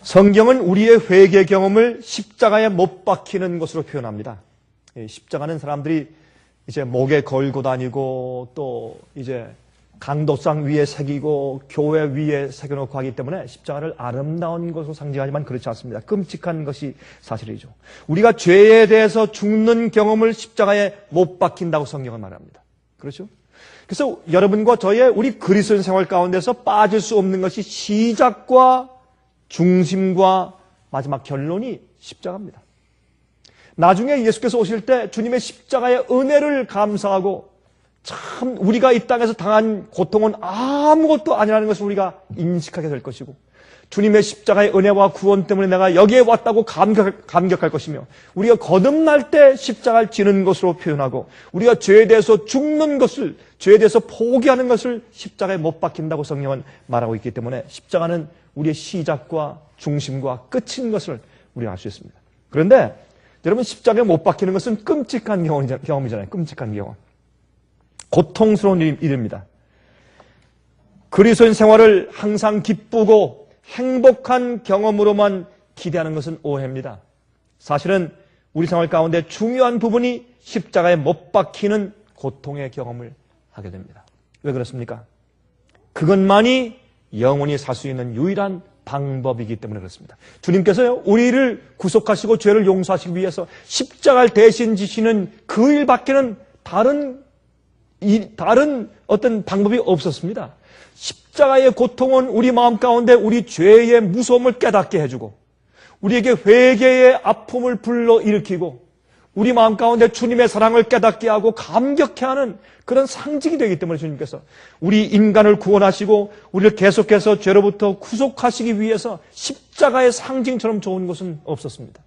성경은 우리의 회개 경험을 십자가에 못 박히는 것으로 표현합니다. 십자가는 사람들이 이제 목에 걸고 다니고 또 이제 강도상 위에 새기고 교회 위에 새겨놓고 하기 때문에 십자가를 아름다운 것으로 상징하지만 그렇지 않습니다. 끔찍한 것이 사실이죠. 우리가 죄에 대해서 죽는 경험을 십자가에 못 박힌다고 성경은 말합니다. 그렇죠? 그래서 여러분과 저의 우리 그리스도인 생활 가운데서 빠질 수 없는 것이 시작과 중심과 마지막 결론이 십자가입니다. 나중에 예수께서 오실 때 주님의 십자가의 은혜를 감사하고 참 우리가 이 땅에서 당한 고통은 아무것도 아니라는 것을 우리가 인식하게 될 것이고 주님의 십자가의 은혜와 구원 때문에 내가 여기에 왔다고 감격할 것이며 우리가 거듭날 때 십자가를 지는 것으로 표현하고 우리가 죄에 대해서 죽는 것을 죄에 대해서 포기하는 것을 십자가에 못 박힌다고 성경은 말하고 있기 때문에 십자가는 우리의 시작과 중심과 끝인 것을 우리가 알 수 있습니다. 그런데 여러분 십자가에 못 박히는 것은 끔찍한 경험이잖아요. 끔찍한 경험. 고통스러운 일입니다. 그리스도인 생활을 항상 기쁘고 행복한 경험으로만 기대하는 것은 오해입니다. 사실은 우리 생활 가운데 중요한 부분이 십자가에 못 박히는 고통의 경험을 하게 됩니다. 왜 그렇습니까? 그것만이 영원히 살 수 있는 유일한 방법이기 때문에 그렇습니다. 주님께서요, 우리를 구속하시고 죄를 용서하시기 위해서 십자가를 대신 지시는 그 일밖에는 다른 어떤 방법이 없었습니다. 십자가의 고통은 우리 마음 가운데 우리 죄의 무서움을 깨닫게 해주고 우리에게 회개의 아픔을 불러일으키고 우리 마음 가운데 주님의 사랑을 깨닫게 하고 감격해 하는 그런 상징이 되기 때문에 주님께서 우리 인간을 구원하시고 우리를 계속해서 죄로부터 구속하시기 위해서 십자가의 상징처럼 좋은 것은 없었습니다.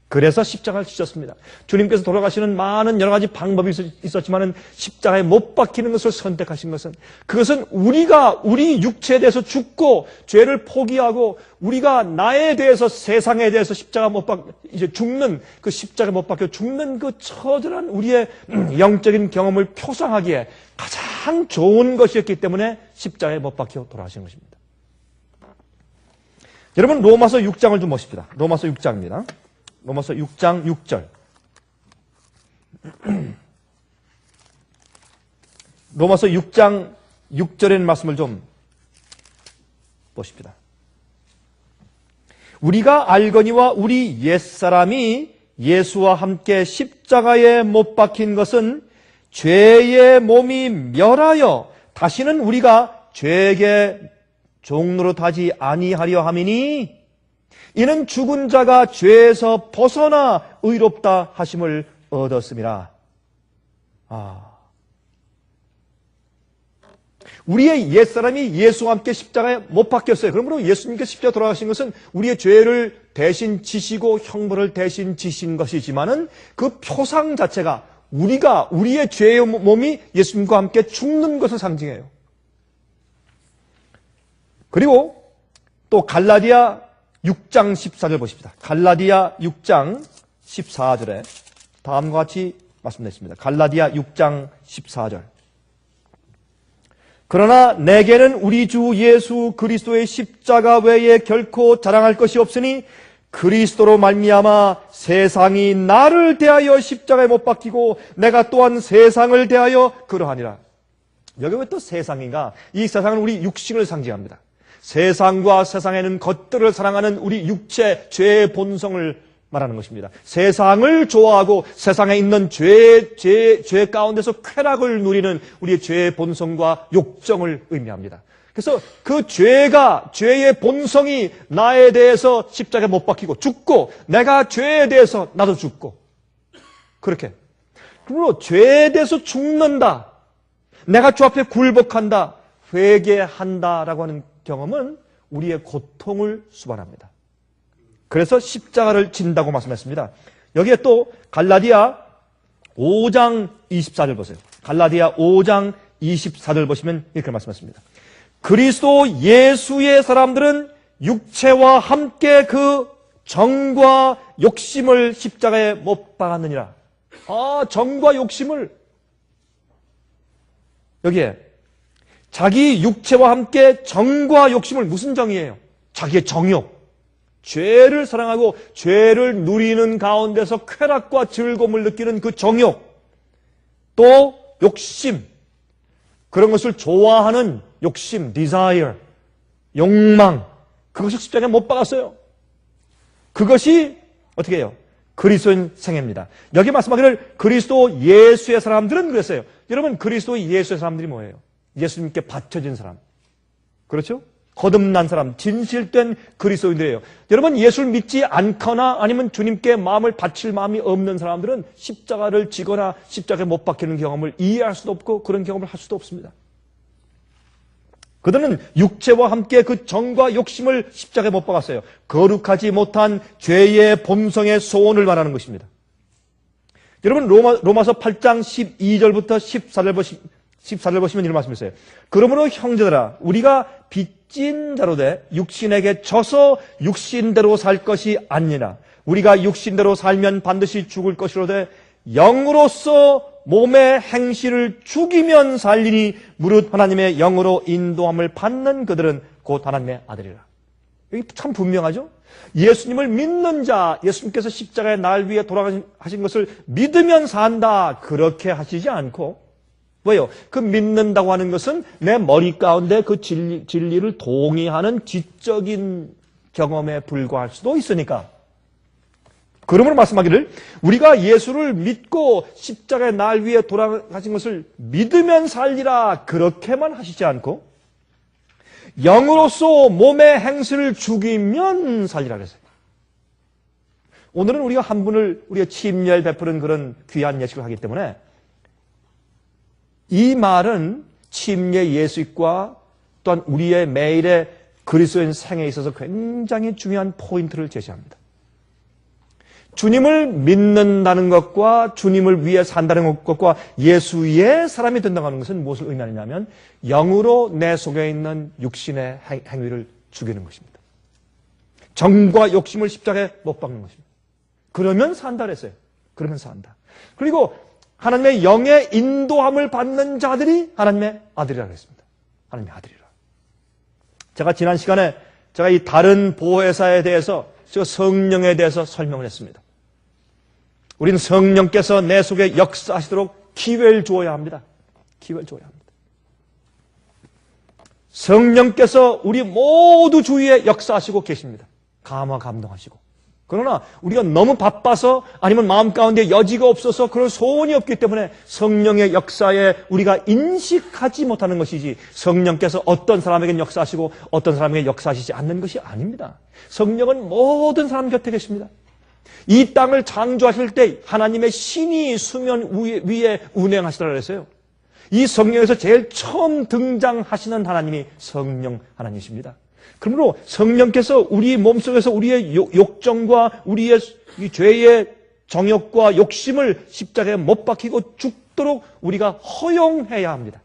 그래서 십자가를 지셨습니다. 주님께서 돌아가시는 많은 여러 가지 방법이 있었지만 십자가에 못 박히는 것을 선택하신 것은 그것은 우리가 우리 육체에 대해서 죽고 죄를 포기하고 우리가 나에 대해서 세상에 대해서 십자가 이제 죽는 그 십자가에 못 박혀 죽는 그 처절한 우리의 영적인 경험을 표상하기에 가장 좋은 것이었기 때문에 십자가에 못 박혀 돌아가신 것입니다. 여러분 로마서 6장을 좀 보십시다. 로마서 6장입니다. 로마서 6장 6절. 로마서 6장 6절에 있는 말씀을 좀 보십시다. 우리가 알거니와 우리 옛사람이 예수와 함께 십자가에 못 박힌 것은 죄의 몸이 멸하여 다시는 우리가 죄에게 종노릇하지 아니하려 함이니 이는 죽은 자가 죄에서 벗어나 의롭다 하심을 얻었음이라. 우리의 옛사람이 예수와 함께 십자가에 못 박혔어요. 그러므로 예수님께서 십자가에 돌아가신 것은 우리의 죄를 대신 지시고 형벌을 대신 지신 것이지만은 그 표상 자체가 우리의 죄의 몸이 예수님과 함께 죽는 것을 상징해요. 그리고 또 갈라디아 6장 14절 보십시다. 갈라디아 6장 14절에 다음과 같이 말씀드렸습니다. 갈라디아 6장 14절. 그러나 내게는 우리 주 예수 그리스도의 십자가 외에 결코 자랑할 것이 없으니 그리스도로 말미암아 세상이 나를 대하여 십자가에 못 박히고 내가 또한 세상을 대하여 그러하니라. 여기 왜 또 세상인가? 이 세상은 우리 육신을 상징합니다. 세상과 세상에는 것들을 사랑하는 우리 육체, 죄의 본성을 말하는 것입니다. 세상을 좋아하고 세상에 있는 죄 가운데서 쾌락을 누리는 우리의 죄의 본성과 욕정을 의미합니다. 그래서 그 죄의 본성이 나에 대해서 십자가에 못 박히고 죽고 내가 죄에 대해서 나도 죽고 그렇게. 그러므로 죄에 대해서 죽는다. 내가 주 앞에 굴복한다. 회개한다라고 하는 경험은 우리의 고통을 수반합니다. 그래서 십자가를 진다고 말씀했습니다. 여기에 또 갈라디아 5장 24절 보세요. 갈라디아 5장 24절 보시면 이렇게 말씀했습니다. 그리스도 예수의 사람들은 육체와 함께 그 정과 욕심을 십자가에 못 박았느니라. 정과 욕심을 여기에 자기 육체와 함께 정과 욕심을 무슨 정이에요? 자기의 정욕, 죄를 사랑하고 죄를 누리는 가운데서 쾌락과 즐거움을 느끼는 그 정욕, 또 욕심, 그런 것을 좋아하는 욕심, desire, 욕망, 그것을 십자가에 못 박았어요. 그것이 어떻게 해요? 그리스도인 생애입니다. 여기 말씀하기를 그리스도 예수의 사람들은 그랬어요. 여러분, 그리스도 예수의 사람들이 뭐예요? 예수님께 바쳐진 사람. 그렇죠? 거듭난 사람, 진실된 그리스도인들이에요. 여러분, 예수를 믿지 않거나 아니면 주님께 마음을 바칠 마음이 없는 사람들은 십자가를 지거나 십자가에 못 박히는 경험을 이해할 수도 없고 그런 경험을 할 수도 없습니다. 그들은 육체와 함께 그 정과 욕심을 십자가에 못 박았어요. 거룩하지 못한 죄의 본성의 소원을 말하는 것입니다. 여러분, 로마서 8장 12절부터 14절 보시면 이런 말씀이 있어요. 그러므로 형제들아, 우리가 빚진 자로 돼 육신에게 져서 육신대로 살 것이 아니라 우리가 육신대로 살면 반드시 죽을 것이로되 영으로서 몸의 행실을 죽이면 살리니 무릇 하나님의 영으로 인도함을 받는 그들은 곧 하나님의 아들이라. 여기 참 분명하죠? 예수님을 믿는 자, 예수님께서 십자가의 날 위해 돌아가신 것을 믿으면 산다, 그렇게 하시지 않고, 왜요? 그 믿는다고 하는 것은 내 머리 가운데 그 진리를 동의하는 지적인 경험에 불과할 수도 있으니까. 그러므로 말씀하기를 우리가 예수를 믿고 십자가의 날 위에 돌아가신 것을 믿으면 살리라, 그렇게만 하시지 않고 영으로서 몸의 행실을 죽이면 살리라 그랬어요. 오늘은 우리가 한 분을 우리가 침례를 베푸는 그런 귀한 예식을 하기 때문에 이 말은 침례 예식과 또한 우리의 매일의 그리스도인 생애에 있어서 굉장히 중요한 포인트를 제시합니다. 주님을 믿는다는 것과 주님을 위해 산다는 것과 예수의 사람이 된다고 하는 것은 무엇을 의미하느냐면 영으로 내 속에 있는 육신의 행위를 죽이는 것입니다. 정과 욕심을 십자가에 못 박는 것입니다. 그러면 산다 그랬어요. 그러면 산다. 그리고 하나님의 영의 인도함을 받는 자들이 하나님의 아들이라고 했습니다. 하나님의 아들이라. 제가 지난 시간에 제가 이 다른 보혜사에 대해서 제가 성령에 대해서 설명을 했습니다. 우리는 성령께서 내 속에 역사하시도록 기회를 주어야 합니다. 기회를 줘야 합니다. 성령께서 우리 모두 주위에 역사하시고 계십니다. 감화감동하시고. 그러나 우리가 너무 바빠서 아니면 마음 가운데 여지가 없어서 그런 소원이 없기 때문에 성령의 역사에 우리가 인식하지 못하는 것이지 성령께서 어떤 사람에게는 역사하시고 어떤 사람에게 역사하시지 않는 것이 아닙니다. 성령은 모든 사람 곁에 계십니다. 이 땅을 창조하실 때 하나님의 신이 수면 위에 운행하시더라 그랬어요. 이 성령에서 제일 처음 등장하시는 하나님이 성령 하나님이십니다. 그러므로 성령께서 우리 몸속에서 우리의 욕정과 우리의 죄의 정욕과 욕심을 십자가에 못 박히고 죽도록 우리가 허용해야 합니다.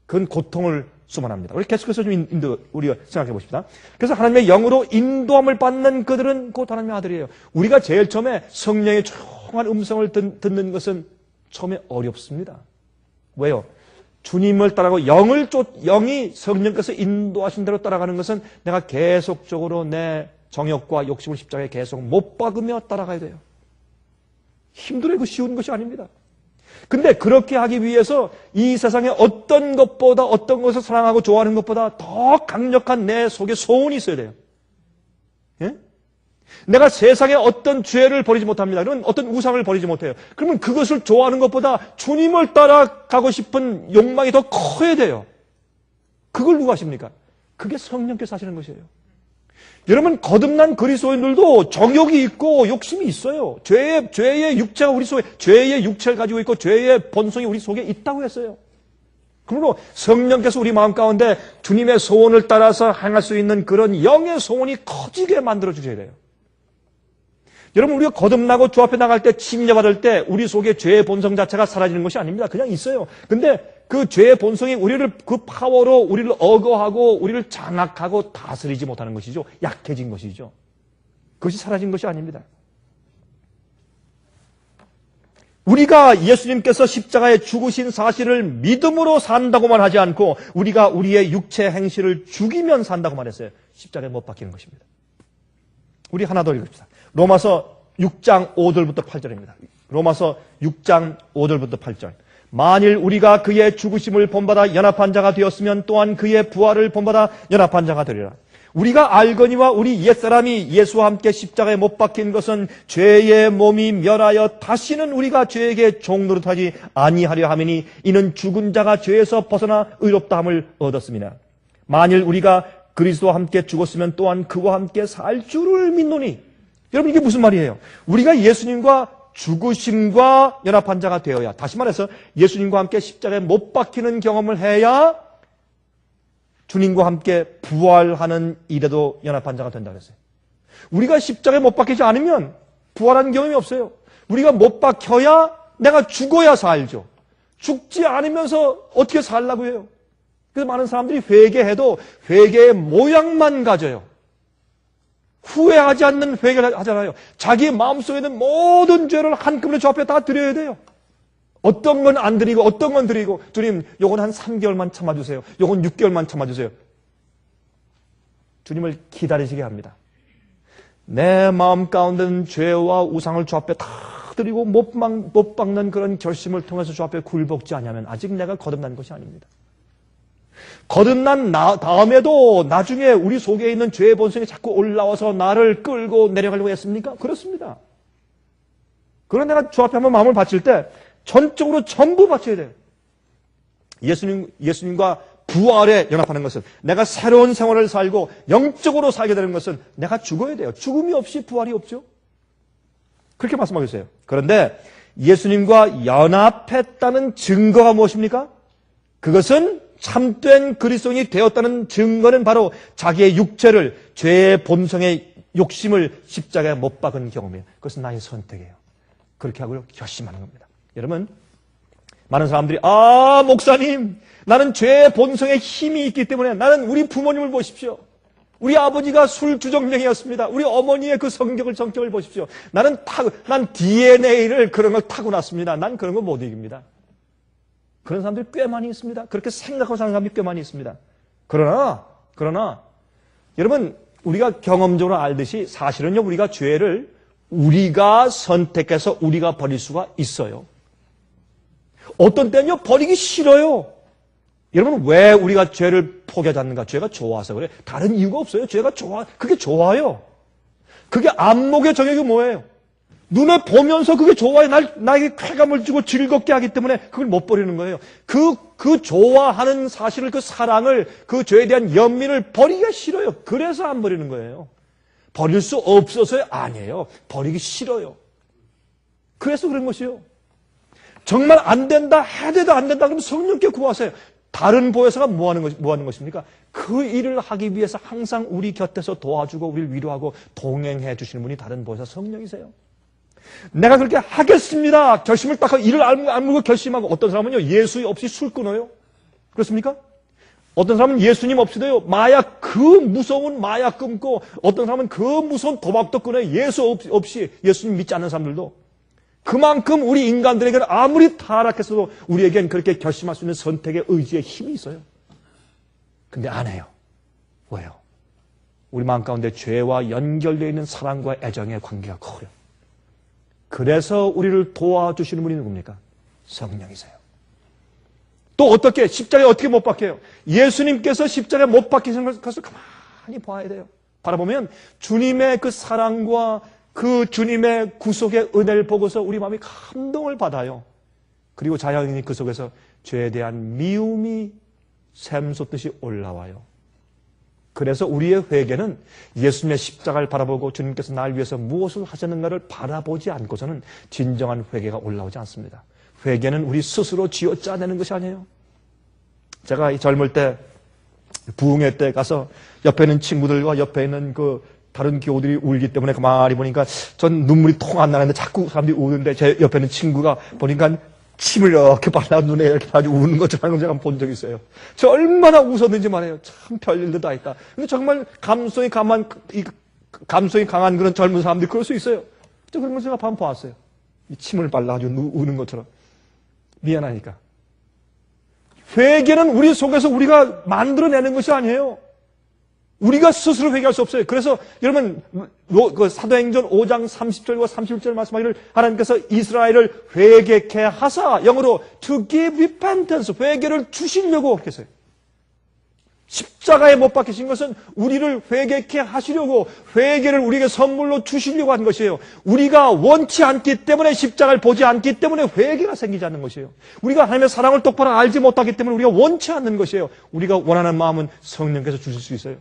그건 고통을 수반합니다. 우리 계속해서 좀 우리가 생각해 보십시다. 그래서 하나님의 영으로 인도함을 받는 그들은 곧 하나님의 아들이에요. 우리가 제일 처음에 성령의 조용한 음성을 듣는 것은 처음에 어렵습니다. 왜요? 주님을 따라가고 영이 성령께서 인도하신 대로 따라가는 것은 내가 계속적으로 내 정욕과 욕심을 십자가에 계속 못 박으며 따라가야 돼요. 힘들어요. 그 쉬운 것이 아닙니다. 근데 그렇게 하기 위해서 이 세상에 어떤 것보다 어떤 것을 사랑하고 좋아하는 것보다 더 강력한 내 속에 소원이 있어야 돼요. 예? 내가 세상에 어떤 죄를 버리지 못합니다. 그러면 어떤 우상을 버리지 못해요. 그러면 그것을 좋아하는 것보다 주님을 따라가고 싶은 욕망이 더 커야 돼요. 그걸 누가 하십니까? 그게 성령께서 하시는 것이에요. 여러분, 거듭난 그리스도인들도 정욕이 있고 욕심이 있어요. 죄의 육체가 우리 속에, 죄의 육체를 가지고 있고 죄의 본성이 우리 속에 있다고 했어요. 그러므로 성령께서 우리 마음 가운데 주님의 소원을 따라서 행할 수 있는 그런 영의 소원이 커지게 만들어 주셔야 돼요. 여러분, 우리가 거듭나고 주 앞에 나갈 때 침례받을 때 우리 속에 죄의 본성 자체가 사라지는 것이 아닙니다. 그냥 있어요. 근데 그 죄의 본성이 우리를 그 파워로 우리를 억어하고 우리를 장악하고 다스리지 못하는 것이죠. 약해진 것이죠. 그것이 사라진 것이 아닙니다. 우리가 예수님께서 십자가에 죽으신 사실을 믿음으로 산다고만 하지 않고 우리가 우리의 육체 행실을 죽이면 산다고 말했어요. 십자가에 못 박히는 것입니다. 우리 하나 더 읽읍시다. 로마서 6장 5절부터 8절입니다. 로마서 6장 5절부터 8절. 만일 우리가 그의 죽으심을 본받아 연합한 자가 되었으면 또한 그의 부활을 본받아 연합한 자가 되리라. 우리가 알거니와 우리 옛사람이 예수와 함께 십자가에 못 박힌 것은 죄의 몸이 멸하여 다시는 우리가 죄에게 종노릇하지 아니하려 함이니 이는 죽은 자가 죄에서 벗어나 의롭다함을 얻었습니다. 만일 우리가 그리스도와 함께 죽었으면 또한 그와 함께 살 줄을 믿노니. 여러분, 이게 무슨 말이에요? 우리가 예수님과 죽으심과 연합한 자가 되어야, 다시 말해서 예수님과 함께 십자가에 못 박히는 경험을 해야 주님과 함께 부활하는 일에도 연합한 자가 된다 그랬어요. 우리가 십자가에 못 박히지 않으면 부활하는 경험이 없어요. 우리가 못 박혀야 내가 죽어야 살죠. 죽지 않으면서 어떻게 살라고 해요? 그래서 많은 사람들이 회개해도 회개의 모양만 가져요. 후회하지 않는 회개를 하잖아요. 자기 마음속에 있는 모든 죄를 한꺼번에 주 앞에 다 드려야 돼요. 어떤 건 안 드리고 어떤 건 드리고, 주님 요건 한 3개월만 참아주세요. 요건 6개월만 참아주세요. 주님을 기다리시게 합니다. 내 마음 가운데는 죄와 우상을 주 앞에 다 드리고 못 박는 그런 결심을 통해서 주 앞에 굴복지 않으면 아직 내가 거듭난 것이 아닙니다. 거듭난 다음에도 나중에 우리 속에 있는 죄의 본성이 자꾸 올라와서 나를 끌고 내려가려고 했습니까? 그렇습니다. 그러나 내가 주 앞에 한번 마음을 바칠 때 전적으로 전부 바쳐야 돼요. 예수님과 부활에 연합하는 것은, 내가 새로운 생활을 살고 영적으로 살게 되는 것은 내가 죽어야 돼요. 죽음이 없이 부활이 없죠. 그렇게 말씀하고 있어요. 그런데 예수님과 연합했다는 증거가 무엇입니까? 그것은 참된 그리스도인이 되었다는 증거는 바로 자기의 육체를, 죄의 본성의 욕심을 십자가에 못 박은 경험이에요. 그것은 나의 선택이에요. 그렇게 하고 결심하는 겁니다. 여러분, 많은 사람들이 목사님, 나는 죄의 본성에 힘이 있기 때문에, 나는 우리 부모님을 보십시오. 우리 아버지가 술주정뱅이였습니다. 우리 어머니의 그 성격을 보십시오. 난 DNA를 그런 걸 타고났습니다. 난 그런 거 못 이깁니다. 그런 사람들이 꽤 많이 있습니다. 그렇게 생각하고 사는 사람들이 꽤 많이 있습니다. 그러나 여러분, 우리가 경험적으로 알듯이 사실은요, 우리가 죄를 우리가 선택해서 우리가 버릴 수가 있어요. 어떤 때는요, 버리기 싫어요. 여러분, 왜 우리가 죄를 포기하지 않는가? 죄가 좋아서 그래. 다른 이유가 없어요. 죄가 그게 좋아요. 그게 안목의 정욕이 뭐예요? 눈에 보면서 그게 좋아요. 나에게 쾌감을 주고 즐겁게 하기 때문에 그걸 못 버리는 거예요. 그 좋아하는 사실을, 그 사랑을, 그 죄에 대한 연민을 버리기가 싫어요. 그래서 안 버리는 거예요. 버릴 수 없어서요? 아니에요. 버리기 싫어요. 그래서 그런 것이요. 정말 안 된다, 해도 안 된다, 그러면 성령께 구하세요. 다른 보혜사가 뭐 하는 것입니까? 그 일을 하기 위해서 항상 우리 곁에서 도와주고 우리를 위로하고 동행해 주시는 분이 다른 보혜사 성령이세요. 내가 그렇게 하겠습니다. 결심을 딱 하고 이를 알고 결심하고, 어떤 사람은요, 예수 없이 술 끊어요. 그렇습니까? 어떤 사람은 예수님 없이도요, 그 무서운 마약 끊고, 어떤 사람은 그 무서운 도박도 끊어요. 예수 없이, 예수님 믿지 않는 사람들도. 그만큼 우리 인간들에게는 아무리 타락했어도 우리에겐 그렇게 결심할 수 있는 선택의 의지의 힘이 있어요. 근데 안 해요. 왜요? 우리 마음 가운데 죄와 연결되어 있는 사랑과 애정의 관계가 커요. 그래서 우리를 도와주시는 분이 누굽니까? 성령이세요. 또 어떻게, 십자가에 어떻게 못 박혀요? 예수님께서 십자가에 못 박히신 것을 가만히 봐야 돼요. 바라보면 주님의 그 사랑과 그 주님의 구속의 은혜를 보고서 우리 마음이 감동을 받아요. 그리고 자연히 그 속에서 죄에 대한 미움이 샘솟듯이 올라와요. 그래서 우리의 회개는 예수님의 십자가를 바라보고 주님께서 날 위해서 무엇을 하셨는가를 바라보지 않고서는 진정한 회개가 올라오지 않습니다. 회개는 우리 스스로 쥐어짜내는 것이 아니에요. 제가 젊을 때 부흥회 때 가서 옆에 있는 친구들과 옆에 있는 그 다른 교우들이 울기 때문에 가만히 보니까 전 눈물이 통 안 나는데 자꾸 사람들이 우는데, 제 옆에 있는 친구가 보니까 침을 이렇게 발라 눈에 이렇게 아주 우는 것처럼 제가 본 적이 있어요. 저 얼마나 웃었는지 말해요. 참 별일도 다 있다. 근데 정말 감성이 강한 그런 젊은 사람들이 그럴 수 있어요. 저 그런 걸 제가 한번 보았어요. 이 침을 발라가지고 우는 것처럼. 미안하니까. 회개는 우리 속에서 우리가 만들어내는 것이 아니에요. 우리가 스스로 회개할 수 없어요. 그래서 여러분 그 사도행전 5장 30절과 31절 말씀하기를 하나님께서 이스라엘을 회개케 하사, 영어로 to give repentance, 회개를 주시려고 했어요. 십자가에 못 박히신 것은 우리를 회개케 하시려고, 회개를 우리에게 선물로 주시려고 한 것이에요. 우리가 원치 않기 때문에, 십자가를 보지 않기 때문에 회개가 생기지 않는 것이에요. 우리가 하나님의 사랑을 똑바로 알지 못하기 때문에 우리가 원치 않는 것이에요. 우리가 원하는 마음은 성령께서 주실 수 있어요.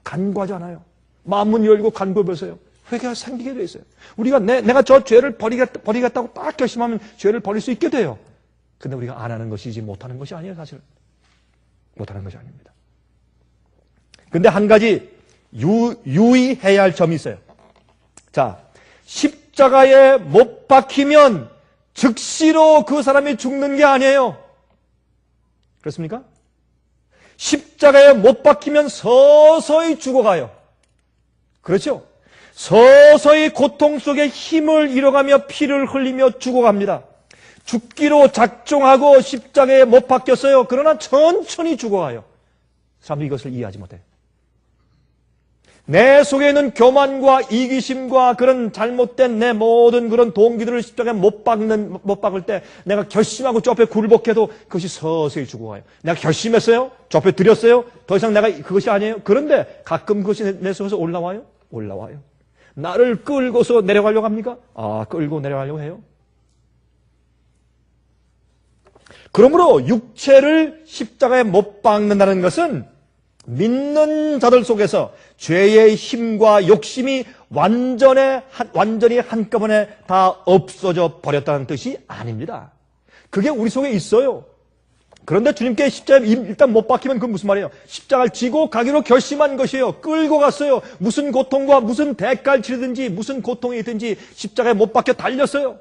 간구하지 않아요. 마음문 열고 간구해보세요. 회개가 생기게 돼 있어요. 우리가 내가 저 죄를 버리겠다고 딱 결심하면 죄를 버릴 수 있게 돼요. 근데 우리가 안 하는 것이지 못하는 것이 아니에요, 사실은. 못하는 것이 아닙니다. 근데 한 가지 유의해야 할 점이 있어요. 자, 십자가에 못 박히면 즉시로 그 사람이 죽는 게 아니에요. 그렇습니까? 십자가에 못 박히면 서서히 죽어가요. 그렇죠? 서서히 고통 속에 힘을 잃어가며 피를 흘리며 죽어갑니다. 죽기로 작정하고 십자가에 못 박혔어요. 그러나 천천히 죽어가요. 사람들이 이것을 이해하지 못해요. 내 속에 있는 교만과 이기심과 그런 잘못된 내 모든 그런 동기들을 십자가에 못 박을 때 내가 결심하고 저 앞에 굴복해도 그것이 서서히 죽어가요. 내가 결심했어요? 저 앞에 드렸어요? 더 이상 내가 그것이 아니에요? 그런데 가끔 그것이 내 속에서 올라와요? 올라와요. 나를 끌고서 내려가려고 합니까? 끌고 내려가려고 해요. 그러므로 육체를 십자가에 못 박는다는 것은 믿는 자들 속에서 죄의 힘과 욕심이 완전히 한꺼번에 다 없어져 버렸다는 뜻이 아닙니다. 그게 우리 속에 있어요. 그런데 주님께 십자가에 일단 못 박히면 그건 무슨 말이에요? 십자가를 지고 가기로 결심한 것이에요. 끌고 갔어요. 무슨 고통과 무슨 대가를 치르든지 무슨 고통이 있든지 십자가에 못 박혀 달렸어요.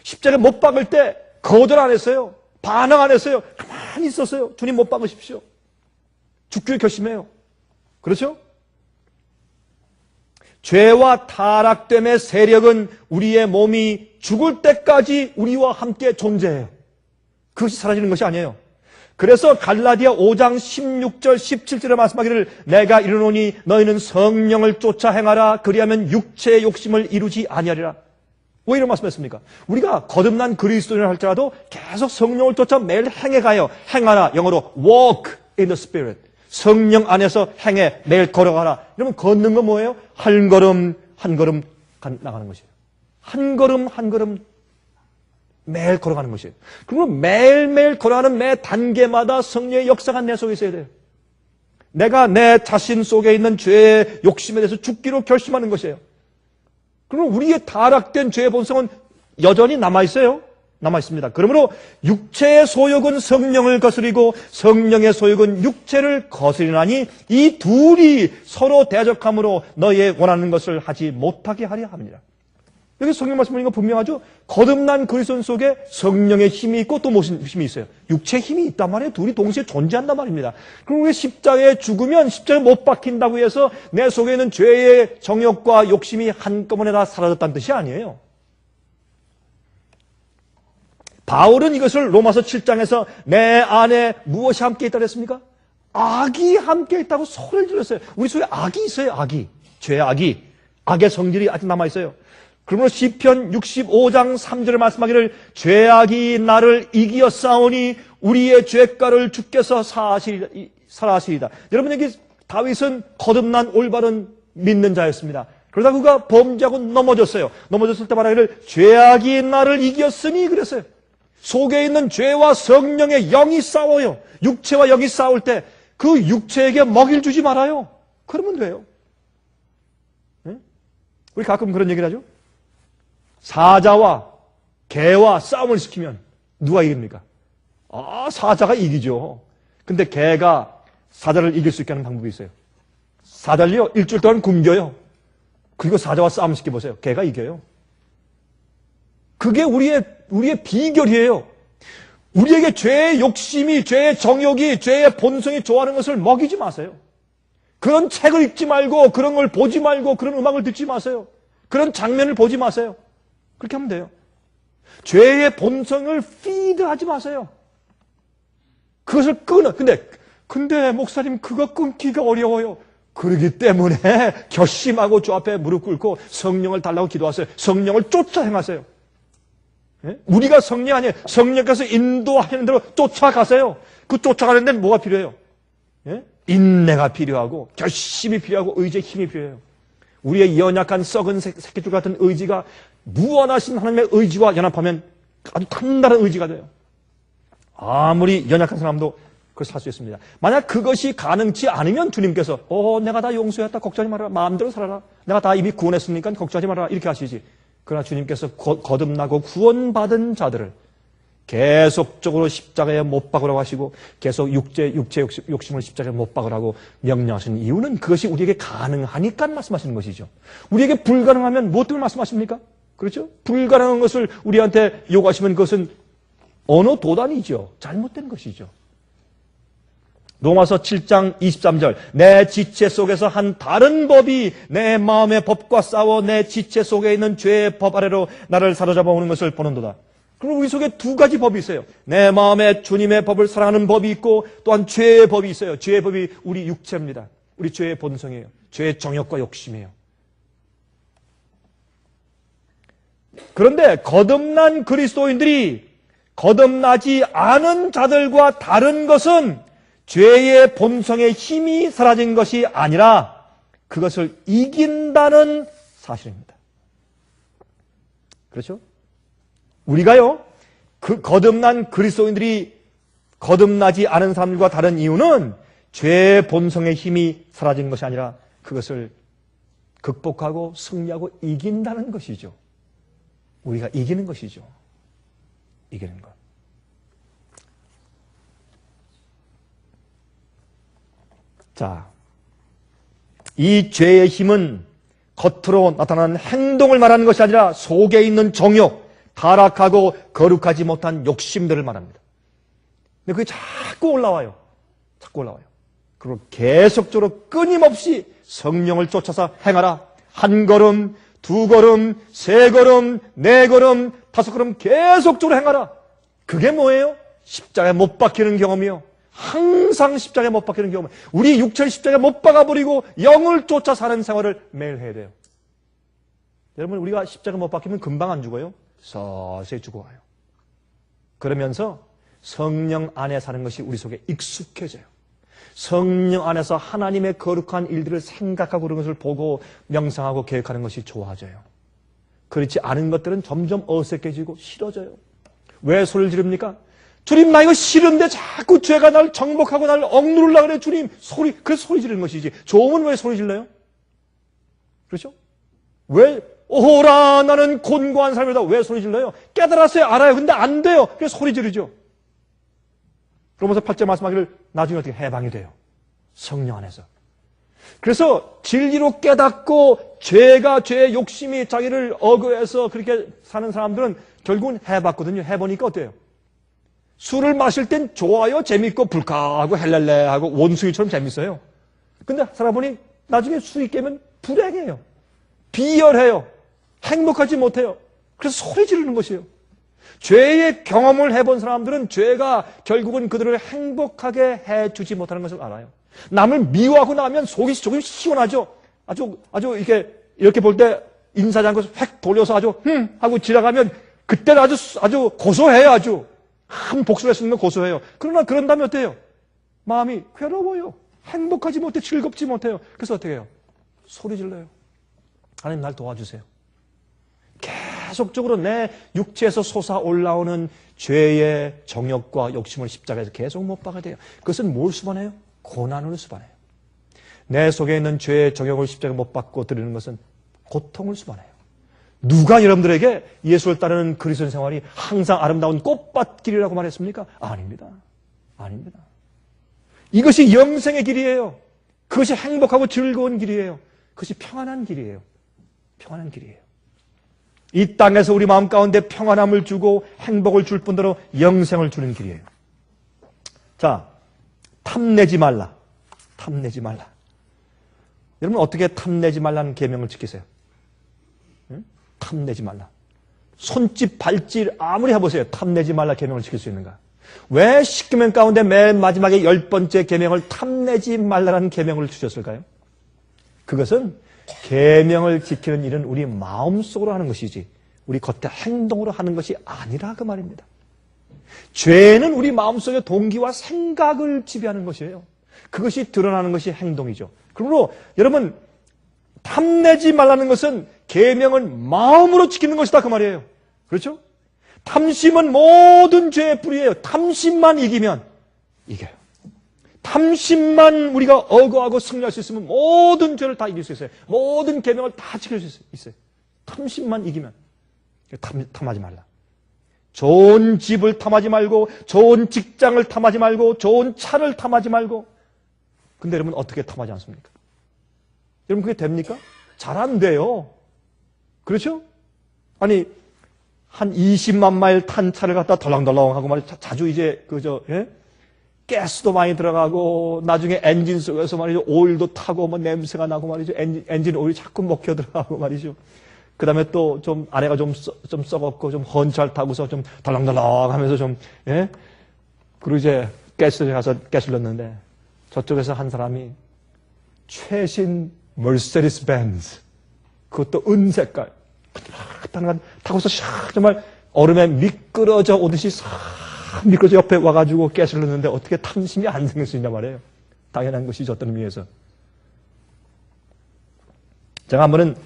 십자가에 못 박을 때 거절 안 했어요. 반항 안 했어요. 가만히 있었어요. 주님 못 박으십시오. 죽기를 결심해요. 그렇죠? 죄와 타락됨의 세력은 우리의 몸이 죽을 때까지 우리와 함께 존재해요. 그것이 사라지는 것이 아니에요. 그래서 갈라디아 5장 16절 17절에 말씀하기를 내가 이르노니 너희는 성령을 쫓아 행하라 그리하면 육체의 욕심을 이루지 아니하리라. 왜 이런 말씀했습니까? 우리가 거듭난 그리스도인을 할지라도 계속 성령을 쫓아 매일 행해가요. 행하라, 영어로 walk in the spirit. 성령 안에서 행해, 매일 걸어가라. 이러면 걷는 건 뭐예요? 한 걸음 한 걸음 나가는 것이에요. 한 걸음 한 걸음 매일 걸어가는 것이에요. 그러면 매일매일 걸어가는 매 단계마다 성령의 역사가 내 속에 있어야 돼요. 내가 내 자신 속에 있는 죄의 욕심에 대해서 죽기로 결심하는 것이에요. 그러면 우리의 타락된 죄의 본성은 여전히 남아있어요. 남아있습니다. 그러므로 육체의 소욕은 성령을 거스리고 성령의 소욕은 육체를 거스리나니 이 둘이 서로 대적함으로 너희의 원하는 것을 하지 못하게 하려 합니다. 여기 성경 말씀 보니까 분명하죠. 거듭난 그리스도 속에 성령의 힘이 있고 또 무슨 힘이 있어요? 육체의 힘이 있단 말이에요. 둘이 동시에 존재한단 말입니다. 그럼 우리 십자가에 죽으면 십자가에 못 박힌다고 해서 내 속에 있는 죄의 정욕과 욕심이 한꺼번에 다 사라졌다는 뜻이 아니에요. 바울은 이것을 로마서 7장에서 내 안에 무엇이 함께 있다고 했습니까? 악이 함께 있다고 소리를 질렀어요. 우리 속에 악이 있어요. 악이. 죄의 악이. 악의 성질이 아직 남아있어요. 그러므로 시편 65장 3절에 말씀하기를 죄악이 나를 이기었사오니 우리의 죄가를 주께서 사하시리다. 여러분, 여기 다윗은 거듭난 올바른 믿는 자였습니다. 그러다 그가 범죄하고 넘어졌어요. 넘어졌을 때 말하기를 죄악이 나를 이겼으니 그랬어요. 속에 있는 죄와 성령의 영이 싸워요. 육체와 영이 싸울 때 그 육체에게 먹이를 주지 말아요. 그러면 돼요. 네? 우리 가끔 그런 얘기를 하죠. 사자와 개와 싸움을 시키면 누가 이깁니까? 사자가 이기죠. 근데 개가 사자를 이길 수 있게 하는 방법이 있어요. 사자를요, 일주일 동안 굶겨요. 그리고 사자와 싸움 시켜보세요. 개가 이겨요. 그게 우리의 비결이에요. 우리에게 죄의 욕심이, 죄의 정욕이, 죄의 본성이 좋아하는 것을 먹이지 마세요. 그런 책을 읽지 말고, 그런 걸 보지 말고, 그런 음악을 듣지 마세요. 그런 장면을 보지 마세요. 그렇게 하면 돼요. 죄의 본성을 피드하지 마세요. 그것을 근데 근데 목사님 그거 끊기가 어려워요. 그러기 때문에 결심하고 주 앞에 무릎 꿇고 성령을 달라고 기도하세요. 성령을 쫓아 행하세요. 예? 우리가 성령 아니에요. 성령께서 인도하시는 대로 쫓아가세요. 그 쫓아가는 데는 뭐가 필요해요? 예? 인내가 필요하고 결심이 필요하고 의지의 힘이 필요해요. 우리의 연약한 썩은 새끼줄 같은 의지가 무한하신 하나님의 의지와 연합하면 아주 단단한 의지가 돼요. 아무리 연약한 사람도 그걸 살 수 있습니다. 만약 그것이 가능치 않으면 주님께서 내가 다 용서했다 걱정하지 말아라. 마음대로 살아라. 내가 다 이미 구원했으니까 걱정하지 말아라. 이렇게 하시지. 그러나 주님께서 거듭나고 구원받은 자들을 계속적으로 십자가에 못 박으라고 하시고 계속 육체 욕심을 십자가에 못 박으라고 명령하시는 이유는 그것이 우리에게 가능하니까 말씀하시는 것이죠. 우리에게 불가능하면 무엇 때문에 말씀하십니까? 그렇죠? 불가능한 것을 우리한테 요구하시면 그것은 언어 도단이죠. 잘못된 것이죠. 로마서 7장 23절 내 지체 속에서 한 다른 법이 내 마음의 법과 싸워 내 지체 속에 있는 죄의 법 아래로 나를 사로잡아 오는 것을 보는도다. 그럼 우리 속에 두 가지 법이 있어요. 내 마음에 주님의 법을 사랑하는 법이 있고 또한 죄의 법이 있어요. 죄의 법이 우리 육체입니다. 우리 죄의 본성이에요. 죄의 정욕과 욕심이에요. 그런데 거듭난 그리스도인들이 거듭나지 않은 자들과 다른 것은 죄의 본성의 힘이 사라진 것이 아니라 그것을 이긴다는 사실입니다. 그렇죠? 우리가요, 그 거듭난 그리스도인들이 거듭나지 않은 사람들과 다른 이유는 죄의 본성의 힘이 사라진 것이 아니라 그것을 극복하고 승리하고 이긴다는 것이죠. 우리가 이기는 것이죠. 이기는 것. 자, 이 죄의 힘은 겉으로 나타나는 행동을 말하는 것이 아니라 속에 있는 정욕, 타락하고 거룩하지 못한 욕심들을 말합니다. 근데 그게 자꾸 올라와요. 자꾸 올라와요. 그리고 계속적으로 끊임없이 성령을 쫓아서 행하라. 한 걸음, 두 걸음, 세 걸음, 네 걸음, 다섯 걸음 계속적으로 행하라. 그게 뭐예요? 십자가에 못 박히는 경험이요. 항상 십자가에 못 박히는 경험. 우리 육체를 십자가에 못 박아버리고 영을 쫓아 사는 생활을 매일 해야 돼요. 여러분, 우리가 십자가에 못 박히면 금방 안 죽어요. 서서히 죽어가요. 그러면서 성령 안에 사는 것이 우리 속에 익숙해져요. 성령 안에서 하나님의 거룩한 일들을 생각하고 그런 것을 보고 명상하고 계획하는 것이 좋아져요. 그렇지 않은 것들은 점점 어색해지고 싫어져요. 왜 소리를 지릅니까? 주님, 나 이거 싫은데 자꾸 죄가 날 정복하고 날 억누르려고 그래. 주님, 그래서 소리 지르는 것이지. 좋으면 왜 소리 질러요? 그렇죠? 왜, 오호라, 나는 곤고한 삶이다. 왜 소리 질러요? 깨달았어요. 알아요. 근데 안 돼요. 그래서 소리 지르죠. 로마서 8절 말씀하기를 나중에 어떻게 해방이 돼요. 성령 안에서. 그래서 진리로 깨닫고 죄의 욕심이 자기를 억압해서 그렇게 사는 사람들은 결국은 해봤거든요. 해보니까 어때요? 술을 마실 땐 좋아요. 재밌고 불쾌하고 헬렐레하고 원숭이처럼 재밌어요. 근데 살아보니 나중에 술이 깨면 불행해요. 비열해요. 행복하지 못해요. 그래서 소리 지르는 것이에요. 죄의 경험을 해본 사람들은 죄가 결국은 그들을 행복하게 해주지 못하는 것을 알아요. 남을 미워하고 나면 속이 조금 시원하죠. 아주 이렇게 볼 때 인사하지 않고 획 돌려서 아주 하고 지나가면 그때는 아주 고소해요. 아주 한 복수를 했으면 고소해요. 그러나 그런 다음에 어때요? 마음이 괴로워요. 행복하지 못해, 즐겁지 못해요. 그래서 어떻게 해요? 소리 질러요. 하나님 날 도와주세요. 계속적으로 내 육체에서 솟아 올라오는 죄의 정욕과 욕심을 십자가에서 계속 못 박아야 돼요. 그것은 뭘 수반해요? 고난을 수반해요. 내 속에 있는 죄의 정욕을 십자가에 못 박고 드리는 것은 고통을 수반해요. 누가 여러분들에게 예수를 따르는 그리스도인 생활이 항상 아름다운 꽃밭길이라고 말했습니까? 아닙니다. 아닙니다. 이것이 영생의 길이에요. 그것이 행복하고 즐거운 길이에요. 그것이 평안한 길이에요. 평안한 길이에요. 이 땅에서 우리 마음 가운데 평안함을 주고 행복을 줄 뿐더러 영생을 주는 길이에요. 자, 탐내지 말라. 탐내지 말라. 여러분 어떻게 탐내지 말라는 계명을 지키세요? 응? 탐내지 말라. 손짓 발짓 아무리 해보세요. 탐내지 말라 계명을 지킬 수 있는가? 왜 10계명 가운데 맨 마지막에 10번째 계명을 탐내지 말라는 계명을 주셨을까요? 그것은 계명을 지키는 일은 우리 마음속으로 하는 것이지 우리 겉에 행동으로 하는 것이 아니라 그 말입니다. 죄는 우리 마음속의 동기와 생각을 지배하는 것이에요. 그것이 드러나는 것이 행동이죠. 그러므로 여러분 탐내지 말라는 것은 계명은 마음으로 지키는 것이다 그 말이에요. 그렇죠? 탐심은 모든 죄의 뿌리예요. 탐심만 이기면 이겨요. 탐심만 우리가 억어하고 승리할 수 있으면 모든 죄를 다 이길 수 있어요. 모든 계명을 다 지킬 수 있어요. 탐심만 이기면 탐하지 말라. 좋은 집을 탐하지 말고 좋은 직장을 탐하지 말고 좋은 차를 탐하지 말고 근데 여러분 어떻게 탐하지 않습니까? 여러분 그게 됩니까? 잘 안 돼요. 그렇죠? 아니 한 20만 마일 탄 차를 갖다 덜렁덜렁하고 말이죠. 자주 이제 가스도 많이 들어가고 나중에 엔진 속에서 말이죠. 오일도 타고 뭐 냄새가 나고 말이죠. 엔진 오일이 자꾸 먹혀 들어가고 말이죠. 그 다음에 또 좀 아내가 좀 썩었고 좀 헌차를 타고서 좀 덜렁덜렁 하면서 좀 그리고 이제 가스를 가서 가스를 넣는데 저쪽에서 한 사람이 최신 머세디스 벤츠 그것도 은색깔 타고서 정말 얼음에 미끄러져 오듯이 미끄러져 옆에 와가지고 가스를 넣는데 어떻게 탐심이 안 생길 수 있냐 말이에요. 당연한 것이죠. 어떤 의미에서. 제가 한 번은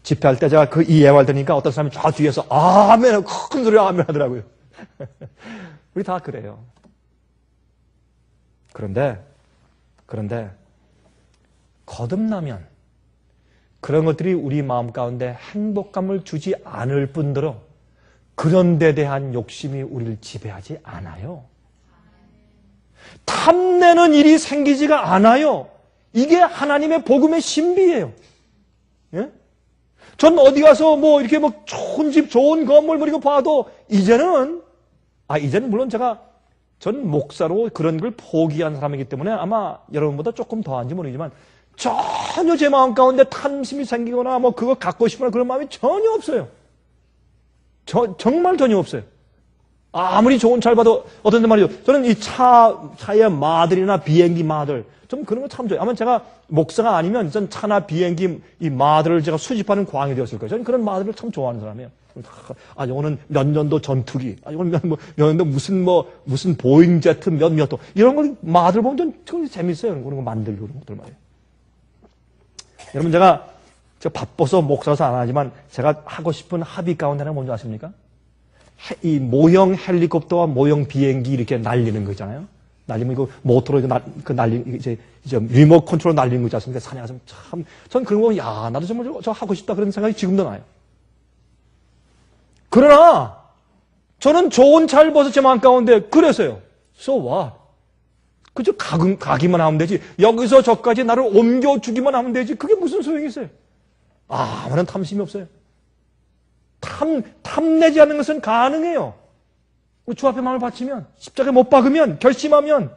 집회할 때 제가 그 이 예화를 들으니까 어떤 사람이 저 뒤에서 아멘 큰 소리로 아멘 하더라고요. 우리 다 그래요. 그런데 거듭나면 그런 것들이 우리 마음 가운데 행복감을 주지 않을 뿐더러 그런 데 대한 욕심이 우리를 지배하지 않아요. 탐내는 일이 생기지가 않아요. 이게 하나님의 복음의 신비예요. 예? 전 어디 가서 뭐 이렇게 뭐 좋은 집, 좋은 건물 뭐 이거 봐도 이제는 물론 전 목사로 그런 걸 포기한 사람이기 때문에 아마 여러분보다 조금 더한지 모르지만 전혀 제 마음 가운데 탐심이 생기거나 뭐 그거 갖고 싶거나 그런 마음이 전혀 없어요. 정말 전혀 없어요. 아무리 좋은 차를 봐도 어떤 데 말이죠. 저는 이 차의 마들이나 비행기 마들 좀 그런 거 참 좋아요. 아마 제가 목사가 아니면 전 차나 비행기 이 마들을 제가 수집하는 광이 되었을 거예요. 저는 그런 마들을 참 좋아하는 사람이에요. 이거는 몇 년도 전투기, 이거는 몇 년도 무슨 보잉 제트 몇 도 이런 걸 마들 보면 전 재밌어요. 그런 거 만들고 그런 것들 말이에요. 여러분 제가 바빠서 목사라서 안 하지만 제가 하고 싶은 합의 가운데는 뭔지 아십니까? 이 모형 헬리콥터와 모형 비행기 이렇게 날리는 거 있잖아요. 날리면 이거 모터로 이제 리모트 컨트롤 날리는 거 있지 않습니까? 산에 가서 참, 전 그런 거 보면 나도 정말 저 하고 싶다 그런 생각이 지금도 나요. 그러나 저는 좋은 차를 벗어 제 마음 가운데 그래서요. So what? 그저 가기만 하면 되지. 여기서 저까지 나를 옮겨주기만 하면 되지. 그게 무슨 소용이 있어요? 아무런 탐심이 없어요. 탐내지 않는 것은 가능해요. 주 앞에 마음을 바치면, 십자가에 못 박으면, 결심하면.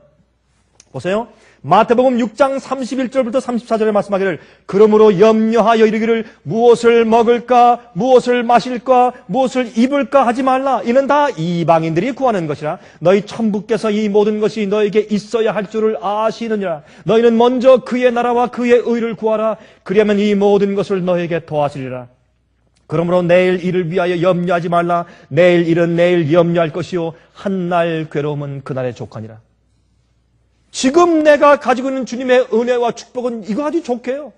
보세요. 마태복음 6장 31절부터 34절에 말씀하기를 그러므로 염려하여 이르기를 무엇을 먹을까, 무엇을 마실까, 무엇을 입을까 하지 말라. 이는 다 이방인들이 구하는 것이라. 너희 천부께서 이 모든 것이 너에게 있어야 할 줄을 아시느니라. 너희는 먼저 그의 나라와 그의 의를 구하라. 그리하면 이 모든 것을 너에게 더하시리라. 그러므로 내일 일을 위하여 염려하지 말라. 내일 일은 내일 염려할 것이요 한날 괴로움은 그날의 족하니라. 지금 내가 가지고 있는 주님의 은혜와 축복은 이거 아주 좋게요.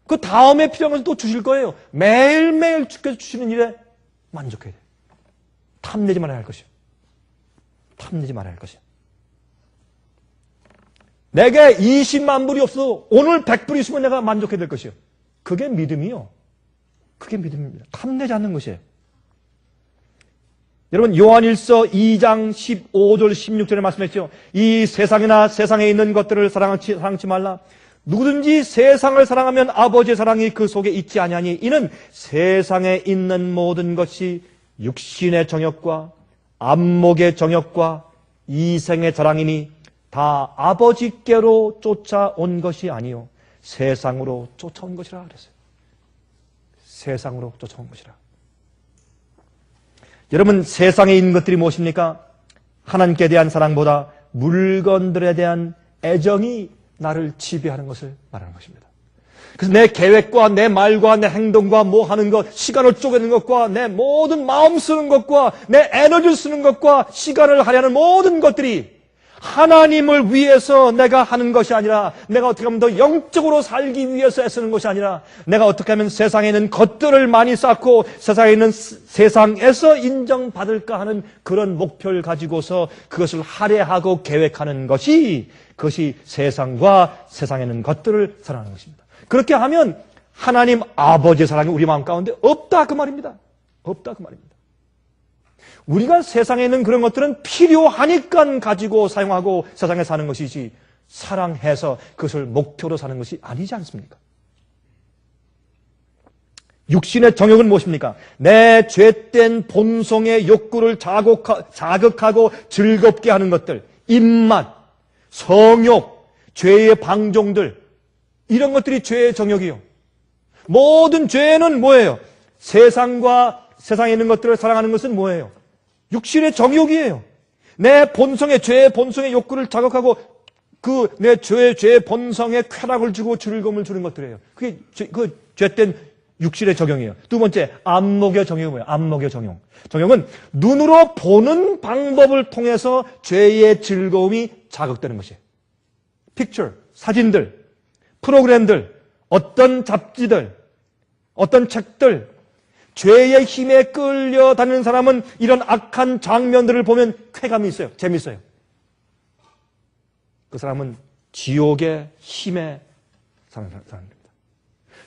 그 다음에 필요한 것을 또 주실 거예요. 매일매일 주께서 주시는 일에 만족해야 돼요. 탐내지 말아야 할 것이요. 탐내지 말아야 할 것이요. 내게 20만 불이 없어도 오늘 100불이 있으면 내가 만족해야 될 것이요. 그게 믿음이요. 그게 믿음입니다. 탐내지 않는 것이에요. 여러분 요한일서 2장 15절 16절에 말씀했죠. 이 세상이나 세상에 있는 것들을 사랑하지 말라. 누구든지 세상을 사랑하면 아버지의 사랑이 그 속에 있지 아니하니 이는 세상에 있는 모든 것이 육신의 정욕과 안목의 정욕과 이생의 자랑이니 다 아버지께로 쫓아온 것이 아니요 세상으로 쫓아온 것이라 그랬어요. 세상으로 쫓아온 것이라. 여러분 세상에 있는 것들이 무엇입니까? 하나님께 대한 사랑보다 물건들에 대한 애정이 나를 지배하는 것을 말하는 것입니다. 그래서 내 계획과 내 말과 내 행동과 뭐 하는 것, 시간을 쪼개는 것과 내 모든 마음 쓰는 것과 내 에너지를 쓰는 것과 시간을 할애하는 모든 것들이 하나님을 위해서 내가 하는 것이 아니라, 내가 어떻게 하면 더 영적으로 살기 위해서 애쓰는 것이 아니라, 내가 어떻게 하면 세상에 있는 것들을 많이 쌓고 세상에 있는 세상에서 인정받을까 하는 그런 목표를 가지고서 그것을 할애하고 계획하는 것이, 그것이 세상과 세상에 있는 것들을 사랑하는 것입니다. 그렇게 하면 하나님 아버지의 사랑이 우리 마음 가운데 없다 그 말입니다. 없다 그 말입니다. 우리가 세상에 있는 그런 것들은 필요하니까 가지고 사용하고 세상에 사는 것이지, 사랑해서 그것을 목표로 사는 것이 아니지 않습니까? 육신의 정욕은 무엇입니까? 내 죄된 본성의 욕구를 자극하고 즐겁게 하는 것들, 입맛, 성욕, 죄의 방종들, 이런 것들이 죄의 정욕이요. 모든 죄는 뭐예요? 세상과 세상에 있는 것들을 사랑하는 것은 뭐예요? 육신의 정욕이에요. 내 본성의, 죄의 본성의 욕구를 자극하고 내 죄의 본성에 쾌락을 주고 즐거움을 주는 것들이에요. 그게 그 죄된 육신의 정욕이에요. 두 번째, 안목의 정욕이 뭐예요? 안목의 정욕. 정욕은 눈으로 보는 방법을 통해서 죄의 즐거움이 자극되는 것이에요. 픽처, 사진들, 프로그램들, 어떤 잡지들, 어떤 책들, 죄의 힘에 끌려다니는 사람은 이런 악한 장면들을 보면 쾌감이 있어요. 재밌어요. 그 사람은 지옥의 힘에 사는 사람입니다.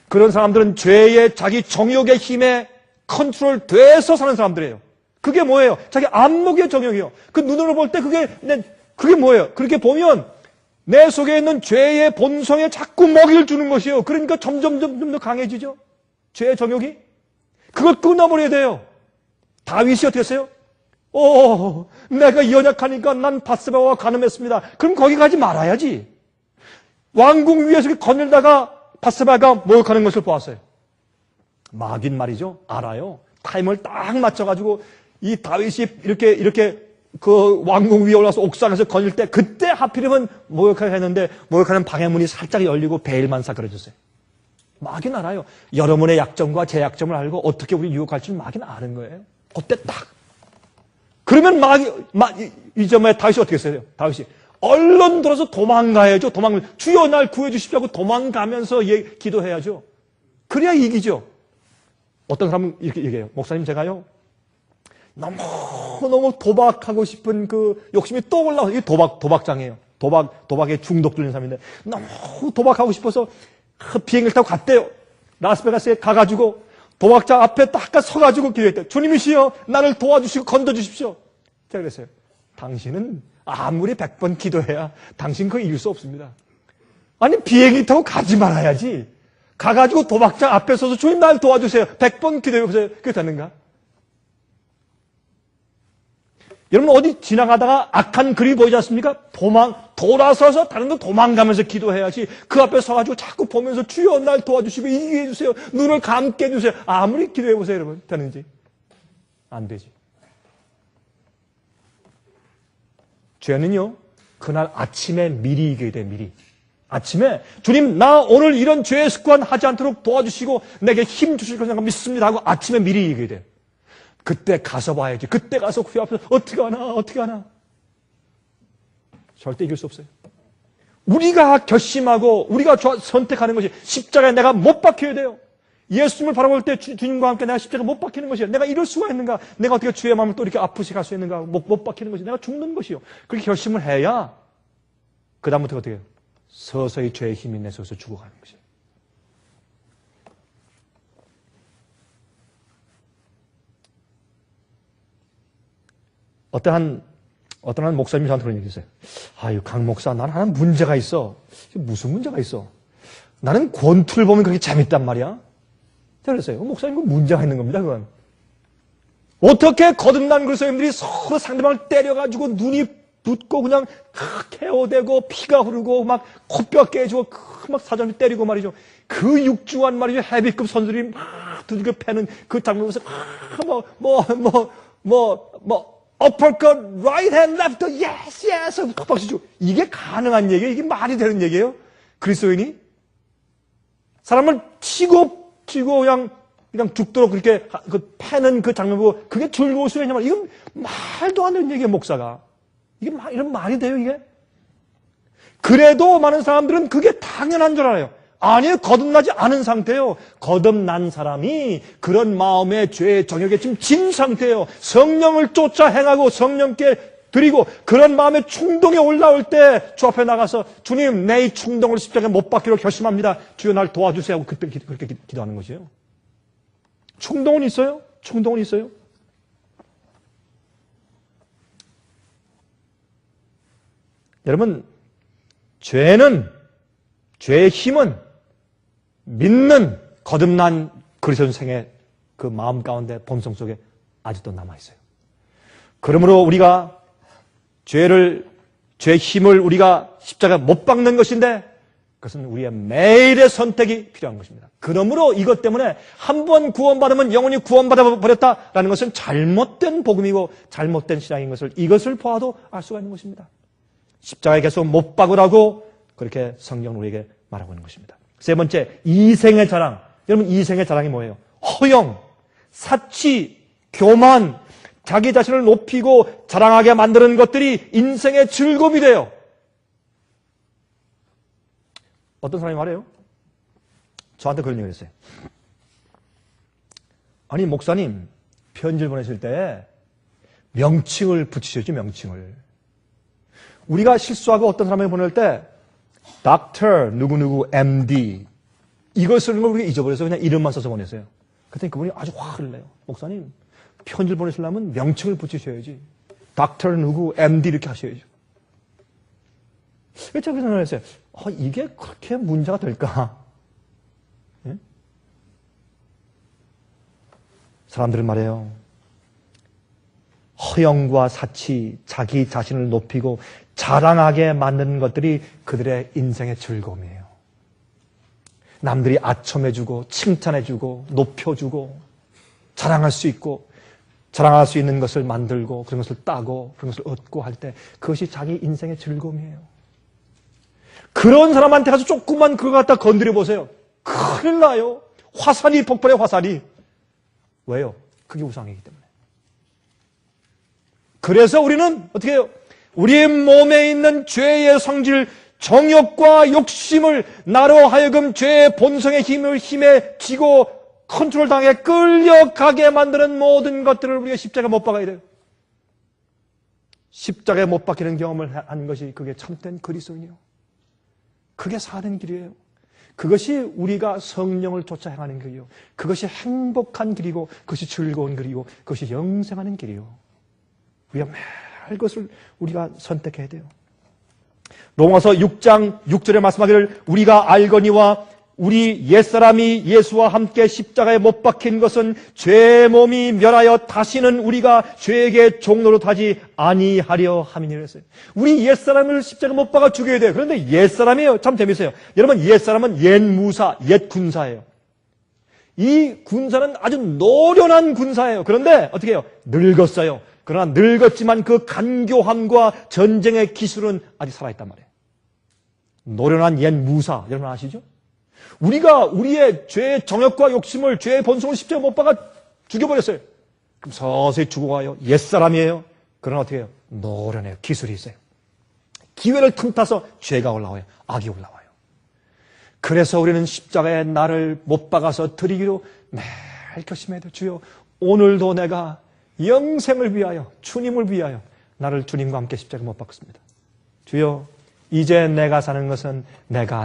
그런 사람들은 죄의 자기 정욕의 힘에 컨트롤 돼서 사는 사람들이에요. 그게 뭐예요? 자기 안목의 정욕이요. 그 눈으로 볼 때 그게 뭐예요? 그렇게 보면 내 속에 있는 죄의 본성에 자꾸 먹이를 주는 것이요. 그러니까 점점 더 강해지죠. 죄의 정욕이. 그걸 끊어버려야 돼요. 다윗이 어떻게 했어요? 내가 연약하니까 난 밧세바와 간음했습니다. 그럼 거기 가지 말아야지. 왕궁 위에서 거닐다가 밧세바가 모욕하는 것을 보았어요. 막인 말이죠. 알아요. 타임을 딱 맞춰가지고 이 다윗이 이렇게 그 왕궁 위에 올라서 옥상에서 거닐 때, 그때 하필이면 모욕하게 했는데 모욕하는 방해문이 살짝 열리고 베일만 사그러졌어요. 막인 알아요. 여러분의 약점과 제 약점을 알고 어떻게 우리 유혹할지 막인 아는 거예요. 그때 딱. 그러면 이 점에 다윗이 어떻게 했어요? 다윗이 얼른 들어서 도망가야죠. 주여 날 구해주십시오 하고 도망가면서 기도해야죠. 그래야 이기죠. 어떤 사람은 이렇게 얘기해요. 목사님, 제가요, 너무 도박하고 싶은 그 욕심이 또 올라와요. 이게 도박장이에요. 도박에 중독 들린 사람인데, 너무 도박하고 싶어서 비행기를 타고 갔대요. 라스베가스에 가가지고 도박장 앞에 딱 서가지고 기도했대요. 주님이시여, 나를 도와주시고 건져주십시오. 제가 그랬어요. 당신은 아무리 100번 기도해야 당신 그거 이길 수 없습니다. 아니, 비행기 타고 가지 말아야지. 가가지고 도박장 앞에 서서 주님 날 도와주세요. 100번 기도해보세요. 그게 되는가? 여러분, 어디 지나가다가 악한 그림이 보이지 않습니까? 돌아서서 다른 데 도망가면서 기도해야지. 그 앞에 서가지고 자꾸 보면서 주여 날 도와주시고 이기게 해주세요. 눈을 감게 해주세요. 아무리 기도해보세요, 여러분. 되는지? 안 되지. 죄는요, 그날 아침에 미리 이기게 돼, 미리. 아침에 주님, 나 오늘 이런 죄의 습관 하지 않도록 도와주시고 내게 힘 주실 거라고 믿습니다 하고 아침에 미리 이기게 돼요. 그때 가서 봐야지. 그때 가서 그 앞에서 어떻게 하나. 절대 이길 수 없어요. 우리가 결심하고 우리가 선택하는 것이, 십자가에 내가 못 박혀야 돼요. 예수님을 바라볼 때 주님과 함께 내가 십자가에 못 박히는 것이에요. 내가 이럴 수가 있는가? 내가 어떻게 주의 마음을 또 이렇게 아프게 갈 수 있는가? 못 박히는 것이, 내가 죽는 것이요. 그렇게 결심을 해야 그 다음부터 어떻게 해요? 서서히 죄의 힘이 내 속에서 죽어가는 것이에요. 어떤 한 목사님이 저한테 그런 얘기 했어요. 아유, 강 목사, 나는 하나 문제가 있어. 무슨 문제가 있어? 나는 권투를 보면 그렇게 재밌단 말이야. 제가 그랬어요. 목사님, 그 문제가 있는 겁니다, 그건. 어떻게 거듭난 그리스도인들이 서로 상대방을 때려가지고 눈이 붓고 그냥 KO되고 피가 흐르고 막 코뼈 깨지고 막 사전을 때리고 말이죠. 그 육중한 말이죠. 헤비급 선수들이 막 두들겨 패는 그 장면에서 uppercut, right hand, left, yes, yes, 박수 치고. 이게 가능한 얘기예요? 이게 말이 되는 얘기예요? 그리스도인이? 사람을 치고 그냥 죽도록 그렇게 그 패는 그 장면 보고 그게 즐거울 수 있냐면 이건 말도 안 되는 얘기예요, 목사가. 이런 말이 돼요, 이게? 그래도 많은 사람들은 그게 당연한 줄 알아요. 아니에요. 거듭나지 않은 상태예요. 거듭난 사람이 그런 마음의 죄의 정욕에 지금 진 상태예요. 성령을 쫓아 행하고 성령께 드리고 그런 마음의 충동이 올라올 때 주 앞에 나가서 주님, 내 이 충동을 십자가에 못 박기로 결심합니다. 주여 날 도와주세요 하고 그때 그렇게 기도하는 것이에요. 충동은 있어요? 충동은 있어요? 여러분, 죄의 힘은 믿는 거듭난 그리스도인생의 그 마음 가운데 본성 속에 아직도 남아있어요. 그러므로 우리가 죄의 힘을 우리가 십자가에 못 박는 것인데 그것은 우리의 매일의 선택이 필요한 것입니다. 그러므로 이것 때문에 한 번 구원받으면 영원히 구원받아 버렸다라는 것은 잘못된 복음이고 잘못된 신앙인 것을 이것을 보아도 알 수가 있는 것입니다. 십자가에 계속 못 박으라고 그렇게 성경은 우리에게 말하고 있는 것입니다. 세 번째, 이생의 자랑. 여러분, 이생의 자랑이 뭐예요? 허영, 사치, 교만, 자기 자신을 높이고 자랑하게 만드는 것들이 인생의 즐거움이 돼요. 어떤 사람이 말해요? 저한테 그런 얘기를 했어요. 아니, 목사님, 편지를 보내실 때 명칭을 붙이셔야지, 명칭을. 우리가 실수하고 어떤 사람을 보낼 때 닥터 누구누구 MD 이걸 쓰는 걸 우리가 잊어버려서 그냥 이름만 써서 보내세요. 그랬더니 그분이 아주 화를 내요. 목사님, 편지를 보내시려면 명칭을 붙이셔야지. 닥터 누구 MD 이렇게 하셔야죠. 제가 생각을 했어요. 이게 그렇게 문제가 될까? 예? 사람들은 말해요. 허영과 사치, 자기 자신을 높이고 자랑하게 만드는 것들이 그들의 인생의 즐거움이에요. 남들이 아첨해주고 칭찬해주고 높여주고 자랑할 수 있고 자랑할 수 있는 것을 만들고 그런 것을 따고 그런 것을 얻고 할 때 그것이 자기 인생의 즐거움이에요. 그런 사람한테 가서 조금만 그거 갖다 건드려 보세요. 큰일 나요. 화살이 폭발해요, 화살이. 왜요? 그게 우상이기 때문에. 그래서 우리는 어떻게 해요? 우리의 몸에 있는 죄의 성질, 정욕과 욕심을 나로 하여금 죄의 본성의 힘에 지고 컨트롤 당해 끌려가게 만드는 모든 것들을 우리가 십자가에 못 박아야 돼요. 십자가에 못 박히는 경험을 하는 것이 그게 참된 그리스도인이에요. 그게 사는 길이에요. 그것이 우리가 성령을 쫓아 행하는 길이요. 그것이 행복한 길이고 그것이 즐거운 길이고 그것이 영생하는 길이요. 우리가 매일 그것을 우리가 선택해야 돼요. 로마서 6장 6절에 말씀하기를 우리가 알거니와 우리 옛사람이 예수와 함께 십자가에 못 박힌 것은 죄의 몸이 멸하여 다시는 우리가 죄에게 종노릇하지 아니하려 함이니라 했어요. 우리 옛사람을 십자가에 못 박아 죽여야 돼요. 그런데 옛사람이에요. 참 재밌어요. 여러분, 옛사람은 옛 무사, 옛 군사예요. 이 군사는 아주 노련한 군사예요. 그런데 어떻게 해요? 늙었어요. 그러나 늙었지만 그 간교함과 전쟁의 기술은 아직 살아있단 말이에요. 노련한 옛 무사, 여러분 아시죠? 우리가 우리의 죄의 정욕과 욕심을 죄의 본성을 십자가에 못 박아 죽여버렸어요. 그럼 서서히 죽어가요. 옛사람이에요. 그러나 어떻게 해요? 노련해요. 기술이 있어요. 기회를 틈타서 죄가 올라와요. 악이 올라와요. 그래서 우리는 십자가에 나를 못 박아서 드리기로 매일 결심해야 돼요. 주여, 오늘도 내가 영생을 위하여, 주님을 위하여 나를 주님과 함께 십자가에 못 박습니다. 주여, 이제 내가 사는 것은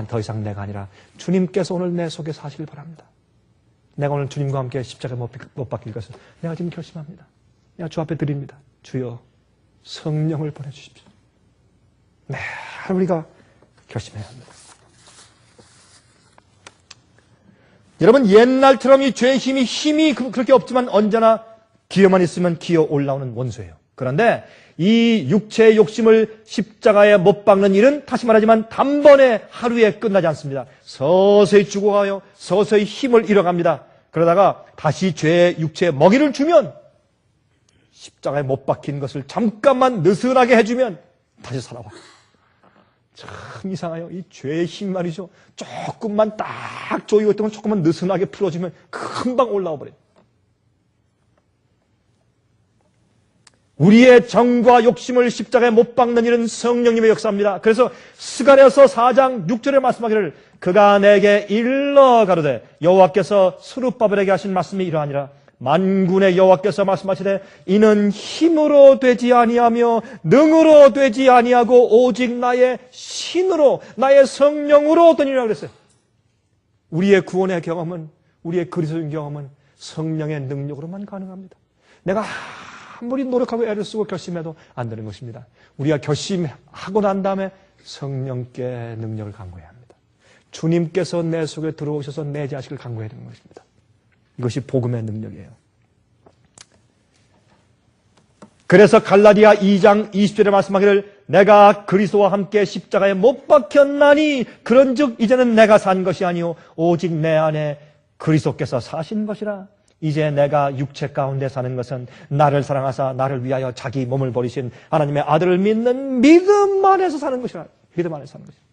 더 이상 내가 아니라 주님께서 오늘 내 속에 사시길 바랍니다. 내가 오늘 주님과 함께 십자가에 못 박힐 것을 내가 지금 결심합니다. 내가 주 앞에 드립니다. 주여, 성령을 보내주십시오. 매일 우리가 결심해야 합니다. 여러분, 옛날처럼 이 죄의 힘이 그렇게 없지만 언제나 기회만 있으면 기어 올라오는 원수예요. 그런데 이 육체의 욕심을 십자가에 못 박는 일은 다시 말하지만 단번에 하루에 끝나지 않습니다. 서서히 죽어가요. 서서히 힘을 잃어갑니다. 그러다가 다시 육체에 먹이를 주면 십자가에 못 박힌 것을 잠깐만 느슨하게 해주면 다시 살아와. 참 이상해요. 이 죄의 힘 말이죠. 조금만 딱 조이었던 건 조금만 느슨하게 풀어주면 금방 올라와 버려요. 우리의 정과 욕심을 십자가에 못 박는 일은 성령님의 역사입니다. 그래서 스가랴서 4장 6절에 말씀하기를 그가 내게 일러 가로되 여호와께서 스룹바벨에게 하신 말씀이 이러하니라. 만군의 여호와께서 말씀하시되 이는 힘으로 되지 아니하며 능으로 되지 아니하고 오직 나의 신으로 나의 성령으로 되니라 그랬어요. 우리의 구원의 경험은, 우리의 그리스도인 경험은 성령의 능력으로만 가능합니다. 내가 아무리 노력하고 애를 쓰고 결심해도 안 되는 것입니다. 우리가 결심하고 난 다음에 성령께 능력을 간구해야 합니다. 주님께서 내 속에 들어오셔서 내 자식을 간구해야 되는 것입니다. 이것이 복음의 능력이에요. 그래서 갈라디아 2장 20절에 말씀하기를 내가 그리스도와 함께 십자가에 못 박혔나니 그런즉 이제는 내가 산 것이 아니요 오직 내 안에 그리스도께서 사신 것이라. 이제 내가 육체 가운데 사는 것은 나를 사랑하사 나를 위하여 자기 몸을 버리신 하나님의 아들을 믿는 믿음 안에서 사는 것이라. 믿음 안에서 사는 것이라.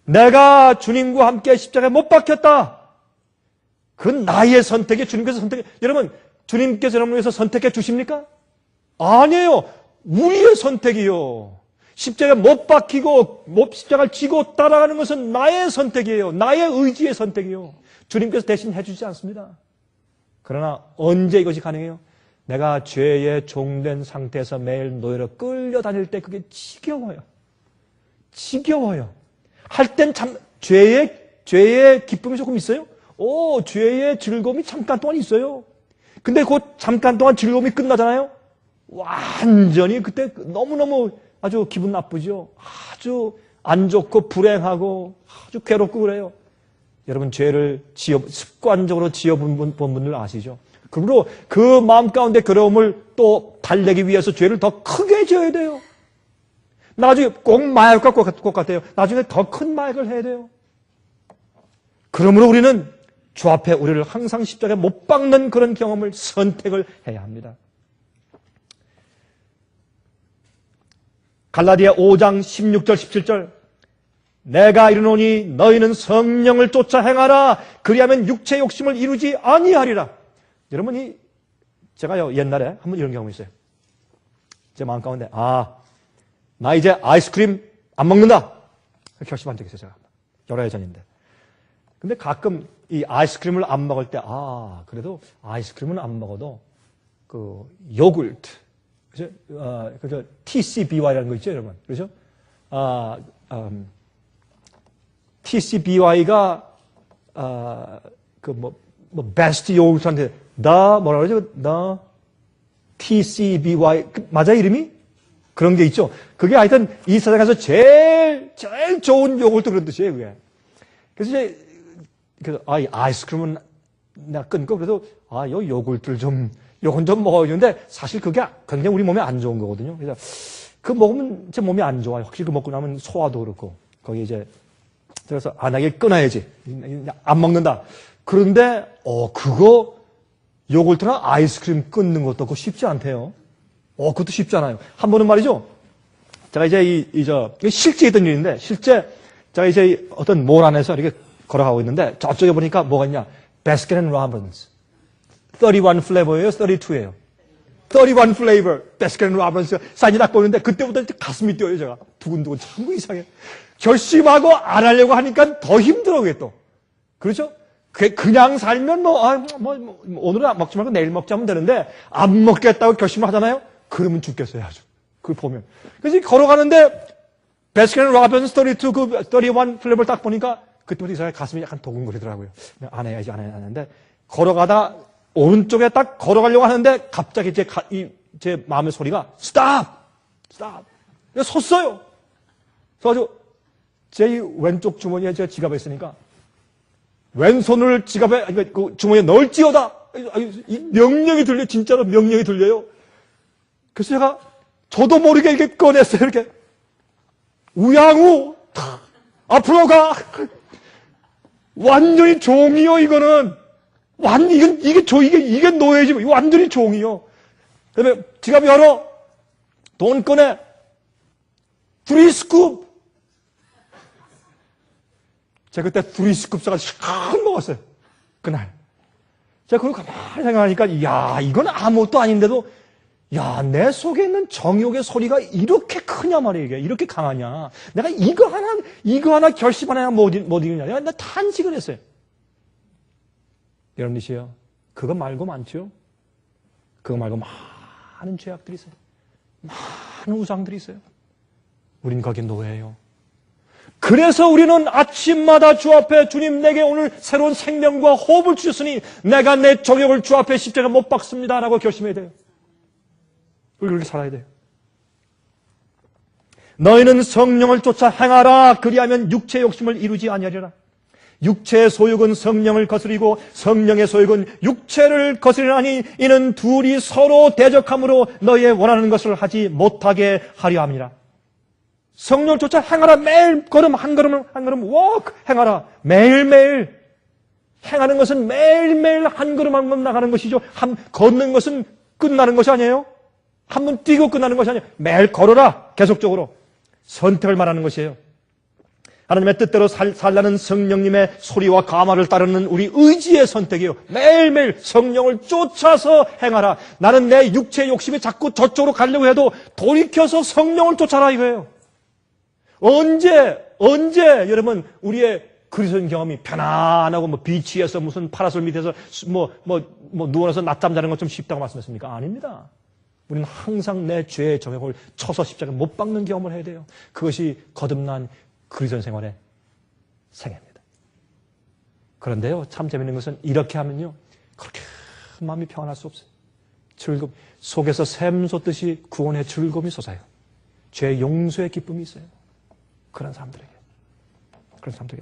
내가 주님과 함께 십자가에 못 박혔다. 그건 나의 선택이 주님께서 선택해. 여러분, 주님께서 여러분을 위해서 선택해 주십니까? 아니에요. 우리의 선택이요. 십자가에 못 박히고 십자가를 지고 따라가는 것은 나의 선택이에요. 나의 의지의 선택이요. 주님께서 대신 해주지 않습니다. 그러나 언제 이것이 가능해요? 내가 죄의 종된 상태에서 매일 노예로 끌려다닐 때 그게 지겨워요. 지겨워요. 할 땐 참 죄의 기쁨이 조금 있어요. 죄의 즐거움이 잠깐 동안 있어요. 근데 그 잠깐 동안 즐거움이 끝나잖아요. 완전히 그때 너무너무 아주 기분 나쁘죠. 아주 안 좋고 불행하고 아주 괴롭고 그래요. 여러분 죄를 습관적으로 지어본 분들 아시죠? 그러므로 그 마음 가운데 괴로움을 또 달래기 위해서 죄를 더 크게 지어야 돼요. 나중에 꼭 마약과 꼭 같아요. 나중에 더 큰 마약을 해야 돼요. 그러므로 우리는 주 앞에 우리를 항상 십자가에 못 박는 그런 경험을 선택을 해야 합니다. 갈라디아 5장 16절 17절 내가 이르노니 너희는 성령을 쫓아 행하라. 그리하면 육체의 욕심을 이루지 아니하리라. 여러분이 제가요 옛날에 한번 이런 경험이 있어요. 제 마음 가운데 나 이제 아이스크림 안 먹는다. 결심한 적이 있어요. 제가 여러 해 전인데. 근데 가끔 이 아이스크림을 안 먹을 때 그래도 아이스크림은 안 먹어도 그 요구르트 그죠? TCBY라는 거 있죠, 여러분. 그렇죠? TCBY가 베스트 요구르트한테 뭐라 그러죠? TCBY 맞아 이름이? 그런 게 있죠. 그게 하여튼 이 세상에서 제일 좋은 요구르트 그런 뜻이에요, 그게. 그래서 이제 아이스크림은 내가 끊고 그래도 요 요구르트를 요건 좀 먹어야 되는데 사실 그게 굉장히 우리 몸에 안 좋은 거거든요. 그래서 그 먹으면 제 몸이 안 좋아요. 확실히 그 먹고 나면 소화도 그렇고. 거기 이제 그래서 이게 끊어야지. 안 먹는다. 그런데 그거 요구르트나 아이스크림 끊는 것도 그거 쉽지 않대요. 그것도 쉽지 않아요. 한 번은 말이죠. 제가 이제 실제 있던 일인데 실제 제가 이제 어떤 몰 안에서 이렇게 걸어가고 있는데 저쪽에 보니까 뭐가 있냐? 바스킨앤로빈스 31 플레이버예요? 32예요? 31 플레이버 바스킨앤로빈스 사진이 딱 보이는데 그때부터 가슴이 뛰어요. 제가 두근두근 참 이상해. 결심하고 안 하려고 하니까 더 힘들어 그게 또. 그렇죠? 그냥 살면 오늘은 안 먹지 말고 내일 먹자 하면 되는데 안 먹겠다고 결심을 하잖아요. 그러면 죽겠어요 아주. 그걸 보면. 그래서 걸어가는데 바스킨앤로빈스 32 31 플레이버를 딱 보니까 그때부터 이상하게 가슴이 약간 도근거리더라고요. 안 해야지 안 하는데 걸어가다 오른쪽에 딱 걸어가려고 하는데 갑자기 제 마음의 소리가 스탑! 섰어요. 그래서 제 왼쪽 주머니에 제 지갑에 있으니까 왼손을 지갑에 그 주머니에 넣을지어다. 이 명령이 들려요. 진짜로 명령이 들려요. 그래서 제가 저도 모르게 이렇게 꺼냈어요. 이렇게 우양우 앞으로 가. 완전히 종이요 이거는. 이게 노예지. 완전히 종이요. 그 다음에 지갑 열어. 돈 꺼내. 프리스쿱. 제가 그때 프리스쿱 사가지고 실컷 먹었어요. 그날. 제가 그걸 가만히 생각하니까, 야, 이건 아무것도 아닌데도, 야, 내 속에 있는 정욕의 소리가 이렇게 크냐 말이에요. 이게 이렇게 강하냐. 내가 이거 하나 결심 하나 못 이기냐. 내가 탄식을 했어요. 여러분이시여, 그거 말고 많죠? 그거 말고 많은 죄악들이 있어요. 많은 우상들이 있어요. 우린 거기에 노예예요. 그래서 우리는 아침마다 주 앞에 주님 내게 오늘 새로운 생명과 호흡을 주셨으니 내가 내 정욕을 주 앞에 십자가 못 박습니다 라고 결심해야 돼요. 우리 그렇게 살아야 돼요. 너희는 성령을 쫓아 행하라. 그리하면 육체의 욕심을 이루지 아니하리라. 육체의 소욕은 성령을 거스리고 성령의 소욕은 육체를 거스리나니 이는 둘이 서로 대적함으로 너희의 원하는 것을 하지 못하게 하려 함이라. 성령을 쫓아 행하라. 매일 걸음 한 걸음 워크 행하라. 매일매일 행하는 것은 매일매일 한 걸음 한 걸음 나가는 것이죠. 걷는 것은 끝나는 것이 아니에요. 한 번 뛰고 끝나는 것이 아니에요. 매일 걸어라. 계속적으로. 선택을 말하는 것이에요. 하나님의 뜻대로 살라는 성령님의 소리와 감화를 따르는 우리 의지의 선택이에요. 매일매일 성령을 쫓아서 행하라. 나는 내 육체의 욕심이 자꾸 저쪽으로 가려고 해도 돌이켜서 성령을 쫓아라 이거예요. 언제 여러분 우리의 그리스도인 경험이 편안하고 비치에서 무슨 파라솔 밑에서 누워서 낮잠 자는 것 좀 쉽다고 말씀했습니까? 아닙니다. 우리는 항상 내 죄의 정욕을 쳐서 십자가에 못 박는 경험을 해야 돼요. 그것이 거듭난 그리스도인 생활의 생애입니다. 그런데요, 참 재밌는 것은 이렇게 하면요, 그렇게 마음이 평안할 수 없어요. 즐거움, 속에서 샘솟듯이 구원의 즐거움이 솟아요. 죄 용서의 기쁨이 있어요. 그런 사람들에게.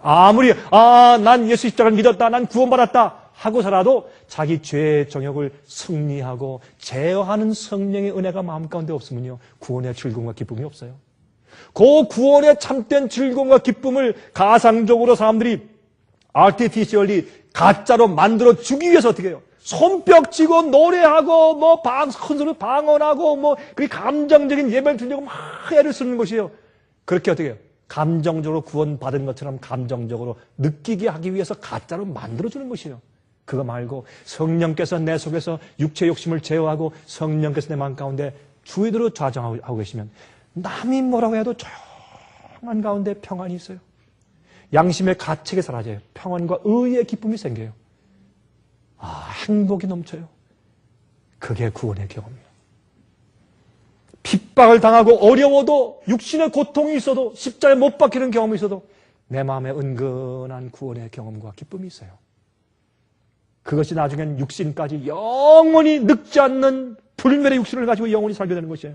아무리, 난 예수 십자가를 믿었다, 난 구원받았다 하고서라도 자기 죄의 정욕을 승리하고 제어하는 성령의 은혜가 마음 가운데 없으면요, 구원의 즐거움과 기쁨이 없어요. 그 구원의 참된 즐거움과 기쁨을 가상적으로 사람들이 artificially 가짜로 만들어 주기 위해서 어떻게 해요? 손뼉 치고 노래하고 큰 소리 방언하고 그 감정적인 예배를 드리려고 막 애를 쓰는 것이에요. 그렇게 어떻게 해요? 감정적으로 구원받은 것처럼 감정적으로 느끼게 하기 위해서 가짜로 만들어주는 것이에요. 그거 말고 성령께서 내 속에서 육체 욕심을 제어하고 성령께서 내 마음 가운데 주의대로 좌정하고 계시면 남이 뭐라고 해도 조용한 가운데 평안이 있어요. 양심의 가책이 사라져요. 평안과 의의 기쁨이 생겨요. 행복이 넘쳐요. 그게 구원의 경험이에요. 핍박을 당하고 어려워도 육신의 고통이 있어도 십자가에 못 박히는 경험이 있어도 내 마음에 은근한 구원의 경험과 기쁨이 있어요. 그것이 나중엔 육신까지 영원히 늙지 않는 불멸의 육신을 가지고 영원히 살게 되는 것이에요.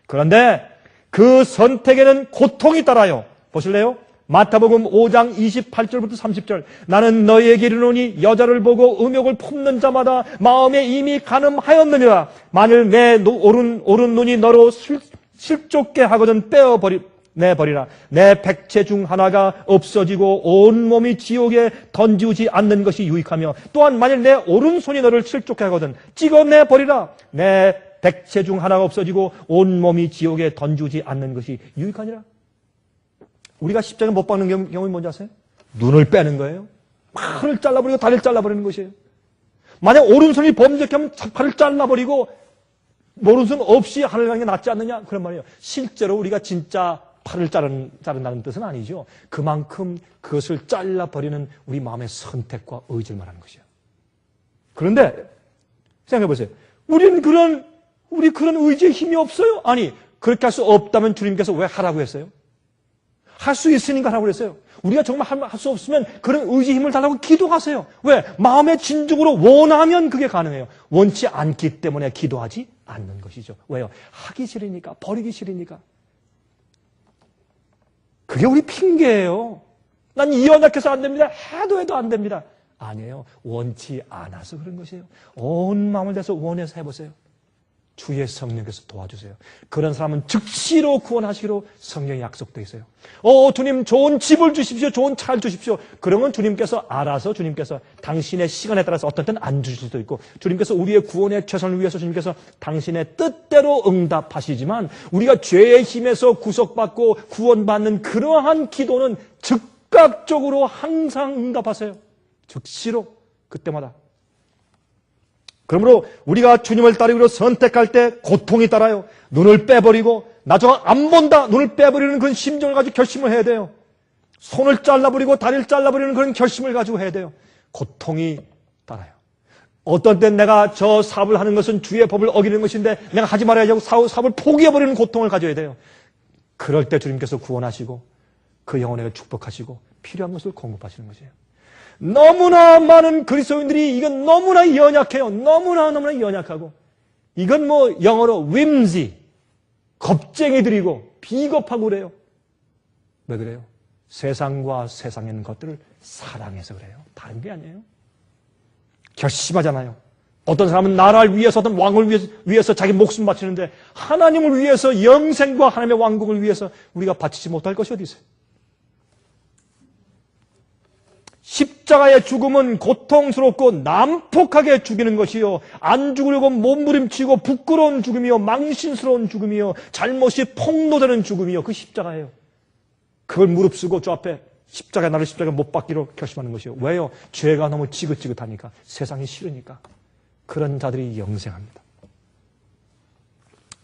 그런데 그 선택에는 고통이 따라요. 보실래요? 마태복음 5장 28절부터 30절. 나는 너희에게 이르노니 여자를 보고 음욕을 품는 자마다 마음에 이미 간음하였느니라. 만일 내 오른 눈이 너로 실족게 하거든 내버리라. 내 백체 중 하나가 없어지고 온 몸이 지옥에 던지우지 않는 것이 유익하며 또한 만일 내 오른손이 너를 실족게 하거든 찍어내버리라. 내 백체 중 하나가 없어지고 온 몸이 지옥에 던지우지 않는 것이 유익하니라. 우리가 십자가에 못 박는 경험이 뭔지 아세요? 눈을 빼는 거예요. 팔을 잘라버리고 다리를 잘라버리는 것이에요. 만약 오른손이 범죄하면 팔을 잘라버리고 오른손 없이 하늘 가는 게 낫지 않느냐? 그런 말이에요. 실제로 우리가 진짜 팔을 자른다는 뜻은 아니죠. 그만큼 그것을 잘라버리는 우리 마음의 선택과 의지를 말하는 것이에요. 그런데 생각해 보세요. 우리 그런 의지의 힘이 없어요? 아니, 그렇게 할 수 없다면 주님께서 왜 하라고 했어요? 할 수 있으니까 하라고 했어요. 우리가 정말 할 수 없으면 그런 의지 힘을 달라고 기도하세요. 왜? 마음의 진정으로 원하면 그게 가능해요. 원치 않기 때문에 기도하지 않는 것이죠. 왜요? 하기 싫으니까, 버리기 싫으니까. 그게 우리 핑계예요. 난 이 연약해서 안 됩니다. 해도 안 됩니다. 아니에요. 원치 않아서 그런 것이에요. 온 마음을 다해서 원해서 해보세요. 주의 성령께서 도와주세요. 그런 사람은 즉시로 구원하시기로 성령이 약속되어 있어요. 주님 좋은 집을 주십시오. 좋은 차를 주십시오. 그런 건 주님께서 알아서 주님께서 당신의 시간에 따라서 어떤 때는 안 주실 수도 있고 즉께서 우리의 구원의 최선을 위해서 주님께서 당신의 뜻대로 응답하시지만 우리가 죄의 힘에서 구속받고 구원받는 그러한 기도는 즉각적으로 항상 응답하세요. 즉시로 그때마다. 그러므로 우리가 주님을 따르기로 선택할 때 고통이 따라요. 눈을 빼버리고 나중에 안 본다. 눈을 빼버리는 그런 심정을 가지고 결심을 해야 돼요. 손을 잘라버리고 다리를 잘라버리는 그런 결심을 가지고 해야 돼요. 고통이 따라요. 어떤 땐 내가 저 사업을 하는 것은 주의 법을 어기는 것인데 내가 하지 말아야지 하고 사업을 포기해버리는 고통을 가져야 돼요. 그럴 때 주님께서 구원하시고 그 영혼에게 축복하시고 필요한 것을 공급하시는 것이에요. 너무나 많은 그리스도인들이 이건 너무나 연약해요. 너무나 연약하고 이건 영어로 whimsy, 겁쟁이들이고 비겁하고 그래요. 왜 그래요? 세상과 세상에 있는 것들을 사랑해서 그래요. 다른 게 아니에요. 결심하잖아요. 어떤 사람은 나라를 위해서 어떤 왕을 위해서 자기 목숨 바치는데 하나님을 위해서 영생과 하나님의 왕국을 위해서 우리가 바치지 못할 것이 어디 있어요? 십자가의 죽음은 고통스럽고 난폭하게 죽이는 것이요. 안 죽으려고 몸부림치고 부끄러운 죽음이요. 망신스러운 죽음이요. 잘못이 폭로되는 죽음이요. 그 십자가예요. 그걸 무릅쓰고 저 앞에 나를 십자가에 못 박기로 결심하는 것이요. 왜요? 죄가 너무 지긋지긋하니까. 세상이 싫으니까. 그런 자들이 영생합니다.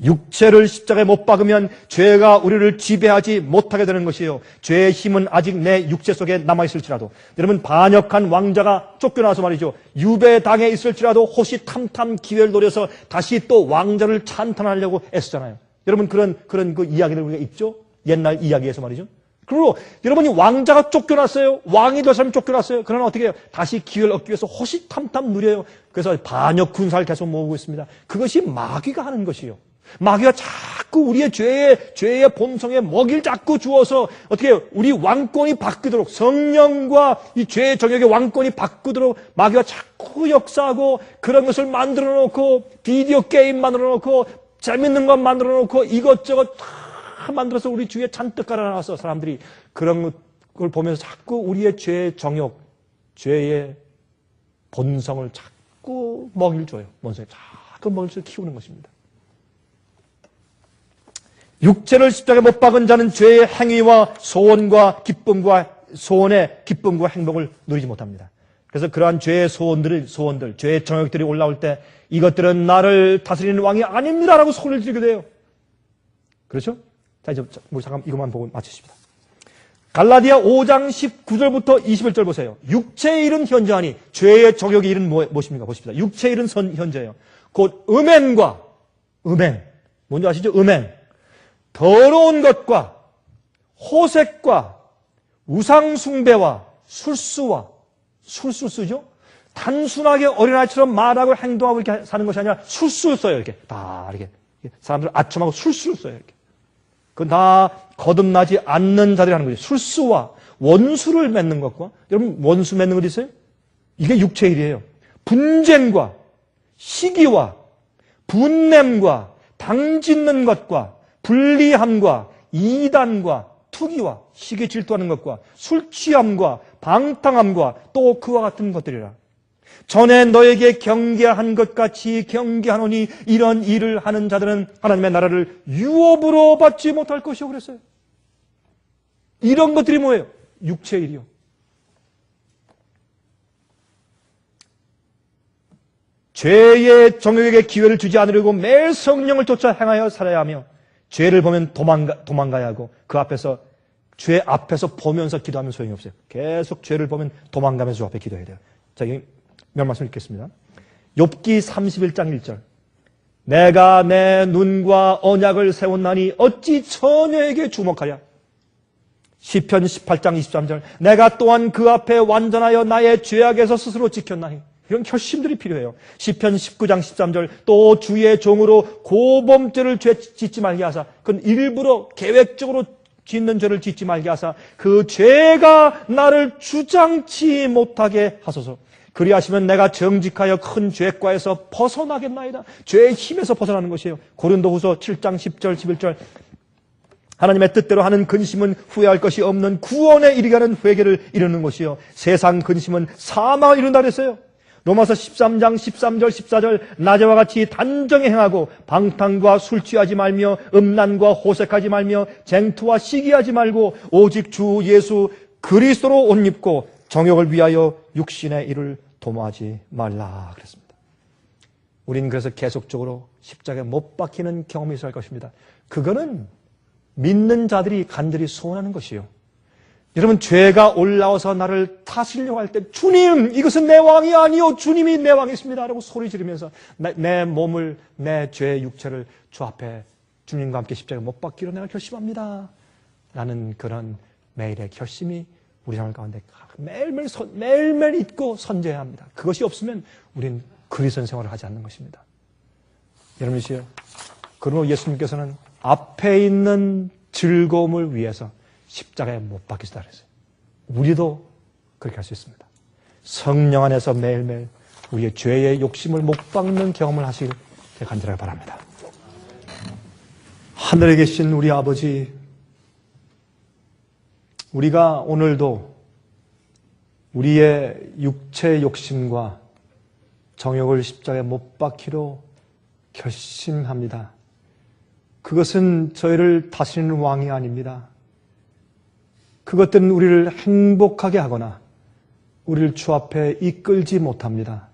육체를 십자가에 못 박으면 죄가 우리를 지배하지 못하게 되는 것이에요. 죄의 힘은 아직 내 육체 속에 남아있을지라도 여러분 반역한 왕자가 쫓겨나서 말이죠. 유배당에 있을지라도 호시탐탐 기회를 노려서 다시 또 왕자를 찬탄하려고 애쓰잖아요. 여러분 그런 그 이야기를 우리가 있죠? 옛날 이야기에서 말이죠. 그리고 여러분이 왕자가 쫓겨났어요. 왕이 될 사람이 쫓겨났어요. 그러나 어떻게 해요? 다시 기회를 얻기 위해서 호시탐탐 누려요. 그래서 반역 군사를 계속 모으고 있습니다. 그것이 마귀가 하는 것이에요. 마귀가 자꾸 우리의 죄의 본성에 먹이를 자꾸 주어서 어떻게 해요? 우리 왕권이 바뀌도록 성령과 이 죄의 정욕의 왕권이 바뀌도록 마귀가 자꾸 역사하고 그런 것을 만들어 놓고 비디오 게임 만들어 놓고 재밌는 것 만들어 놓고 이것저것 다 만들어서 우리 주위에 잔뜩 깔아놔서 사람들이 그런 걸 보면서 자꾸 우리의 죄의 정욕, 죄의 본성을 자꾸 먹이를 줘요. 본성에 자꾸 먹이를 줘서 키우는 것입니다. 육체를 십자가에 못 박은 자는 죄의 행위와 소원과 기쁨과 소원의 기쁨과 행복을 누리지 못합니다. 그래서 그러한 죄의 소원들, 죄의 정욕들이 올라올 때 이것들은 나를 다스리는 왕이 아닙니다라고 소리를 지르게 돼요. 그렇죠? 자, 이제 잠깐 이것만 보고 마치십니다. 갈라디아 5장 19절부터 21절 보세요. 육체의 일은 현저하니 죄의 정욕의 일은 무엇입니까? 보십시다. 육체의 일은 현저해요. 곧 음행과 뭔지 아시죠? 더러운 것과 호색과 우상숭배와 술수 쓰죠? 단순하게 어린아이처럼 말하고 행동하고 이렇게 사는 것이 아니라 술수 써요. 이렇게 다 이렇게 사람들 아첨하고 술수를 써요. 이렇게. 그건 다 거듭나지 않는 자들이 하는 거죠. 술수와 원수를 맺는 것과 여러분 원수 맺는 것 있어요? 이게 육체의 일이에요. 분쟁과 시기와 분냄과 당짓는 것과 불리함과 이단과 투기와 시기 질투하는 것과 술 취함과 방탕함과 또 그와 같은 것들이라. 전에 너에게 경계한 것 같이 경계하노니 이런 일을 하는 자들은 하나님의 나라를 유업으로 받지 못할 것이요 그랬어요. 이런 것들이 뭐예요? 육체의 일이요. 죄의 정욕에게 기회를 주지 않으려고 매일 성령을 쫓아 행하여 살아야 하며 죄를 보면 도망가야 하고 그 앞에서 죄 앞에서 보면서 기도하면 소용이 없어요. 계속 죄를 보면 도망가면서 주 앞에 기도해야 돼요. 자, 몇 말씀 읽겠습니다. 욥기 31장 1절. 내가 내 눈과 언약을 세웠나니 어찌 처녀에게 주목하랴. 시편 18장 23절. 내가 또한 그 앞에 완전하여 나의 죄악에서 스스로 지켰나니. 이런 결심들이 필요해요. 시편 19장 13절. 또 주의 종으로 고범죄를 짓지 말게 하사. 그건 일부러 계획적으로 짓는 죄를 짓지 말게 하사 그 죄가 나를 주장치 못하게 하소서. 그리하시면 내가 정직하여 큰 죄과에서 벗어나겠나이다. 죄의 힘에서 벗어나는 것이에요. 고린도후서 7장 10절 11절 하나님의 뜻대로 하는 근심은 후회할 것이 없는 구원에 이르게 하는 회개를 이루는 것이요 세상 근심은 사망을 이룬다 그랬어요. 로마서 13장 13절 14절 낮에와 같이 단정히 행하고 방탕과 술 취하지 말며 음란과 호색하지 말며 쟁투와 시기하지 말고 오직 주 예수 그리스도로 옷 입고 정욕을 위하여 육신의 일을 도모하지 말라 그랬습니다. 우린 그래서 계속적으로 십자가에 못 박히는 경험이 있어야 할 것입니다. 그거는 믿는 자들이 간절히 소원하는 것이요. 여러분, 죄가 올라와서 나를 다스리려고 할 때 주님, 이것은 내 왕이 아니요 주님이 내 왕이십니다 라고 소리 지르면서 내 몸을, 내 죄의 육체를 주 앞에 주님과 함께 십자가에 못 박기로 내가 결심합니다 라는 그런 매일의 결심이 우리 생활 가운데 매일매일 있고 선제해야 합니다. 그것이 없으면 우린 그리스도 생활을 하지 않는 것입니다. 여러분이시여, 그러므로 예수님께서는 앞에 있는 즐거움을 위해서 십자가에 못 박히시다 그랬어요. 우리도 그렇게 할 수 있습니다. 성령 안에서 매일매일 우리의 죄의 욕심을 못 박는 경험을 하시길 제가 간절하게 바랍니다. 하늘에 계신 우리 아버지, 우리가 오늘도 우리의 육체의 욕심과 정욕을 십자가에 못 박히로 결심합니다. 그것은 저희를 다스리는 왕이 아닙니다. 그것들은 우리를 행복하게 하거나 우리를 주 앞에 이끌지 못합니다.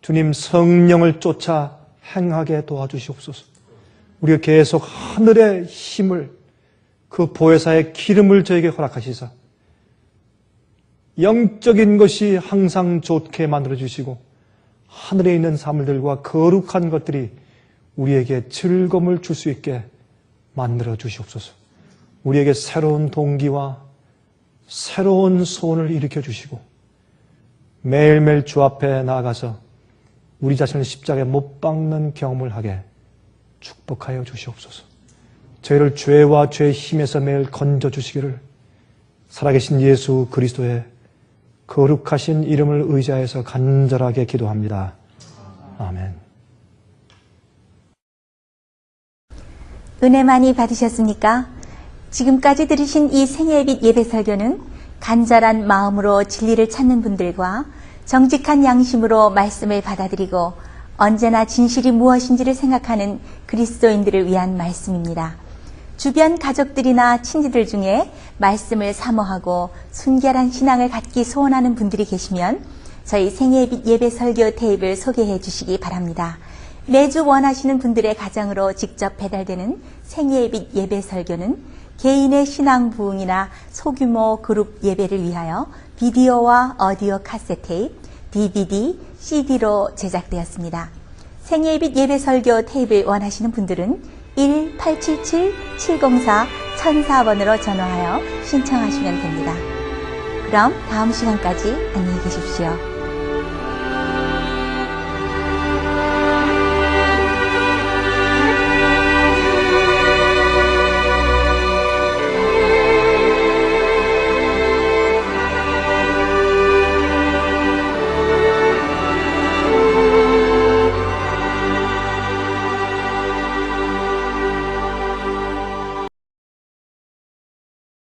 주님, 성령을 쫓아 행하게 도와주시옵소서. 우리가 계속 하늘의 힘을, 그 보혜사의 기름을 저에게 허락하시사 영적인 것이 항상 좋게 만들어주시고 하늘에 있는 사물들과 거룩한 것들이 우리에게 즐거움을 줄 수 있게 만들어 주시옵소서. 우리에게 새로운 동기와 새로운 소원을 일으켜 주시고 매일매일 주 앞에 나아가서 우리 자신을 십자가에 못 박는 경험을 하게 축복하여 주시옵소서. 저희를 죄와 죄의 힘에서 매일 건져 주시기를 살아계신 예수 그리스도의 거룩하신 이름을 의지하여서 간절하게 기도합니다. 아멘. 은혜 많이 받으셨습니까? 지금까지 들으신 이 생애빛 예배 설교는 간절한 마음으로 진리를 찾는 분들과 정직한 양심으로 말씀을 받아들이고 언제나 진실이 무엇인지를 생각하는 그리스도인들을 위한 말씀입니다. 주변 가족들이나 친지들 중에 말씀을 사모하고 순결한 신앙을 갖기 소원하는 분들이 계시면 저희 생애빛 예배 설교 테이프를 소개해 주시기 바랍니다. 매주 원하시는 분들의 가정으로 직접 배달되는 생애빛 예배 설교는 개인의 신앙 부흥이나 소규모 그룹 예배를 위하여 비디오와 오디오 카세트 테이프, DVD, CD로 제작되었습니다. 생애빛 예배 설교 테이프를 원하시는 분들은 1-877-704-1004번으로 전화하여 신청하시면 됩니다. 그럼 다음 시간까지 안녕히 계십시오.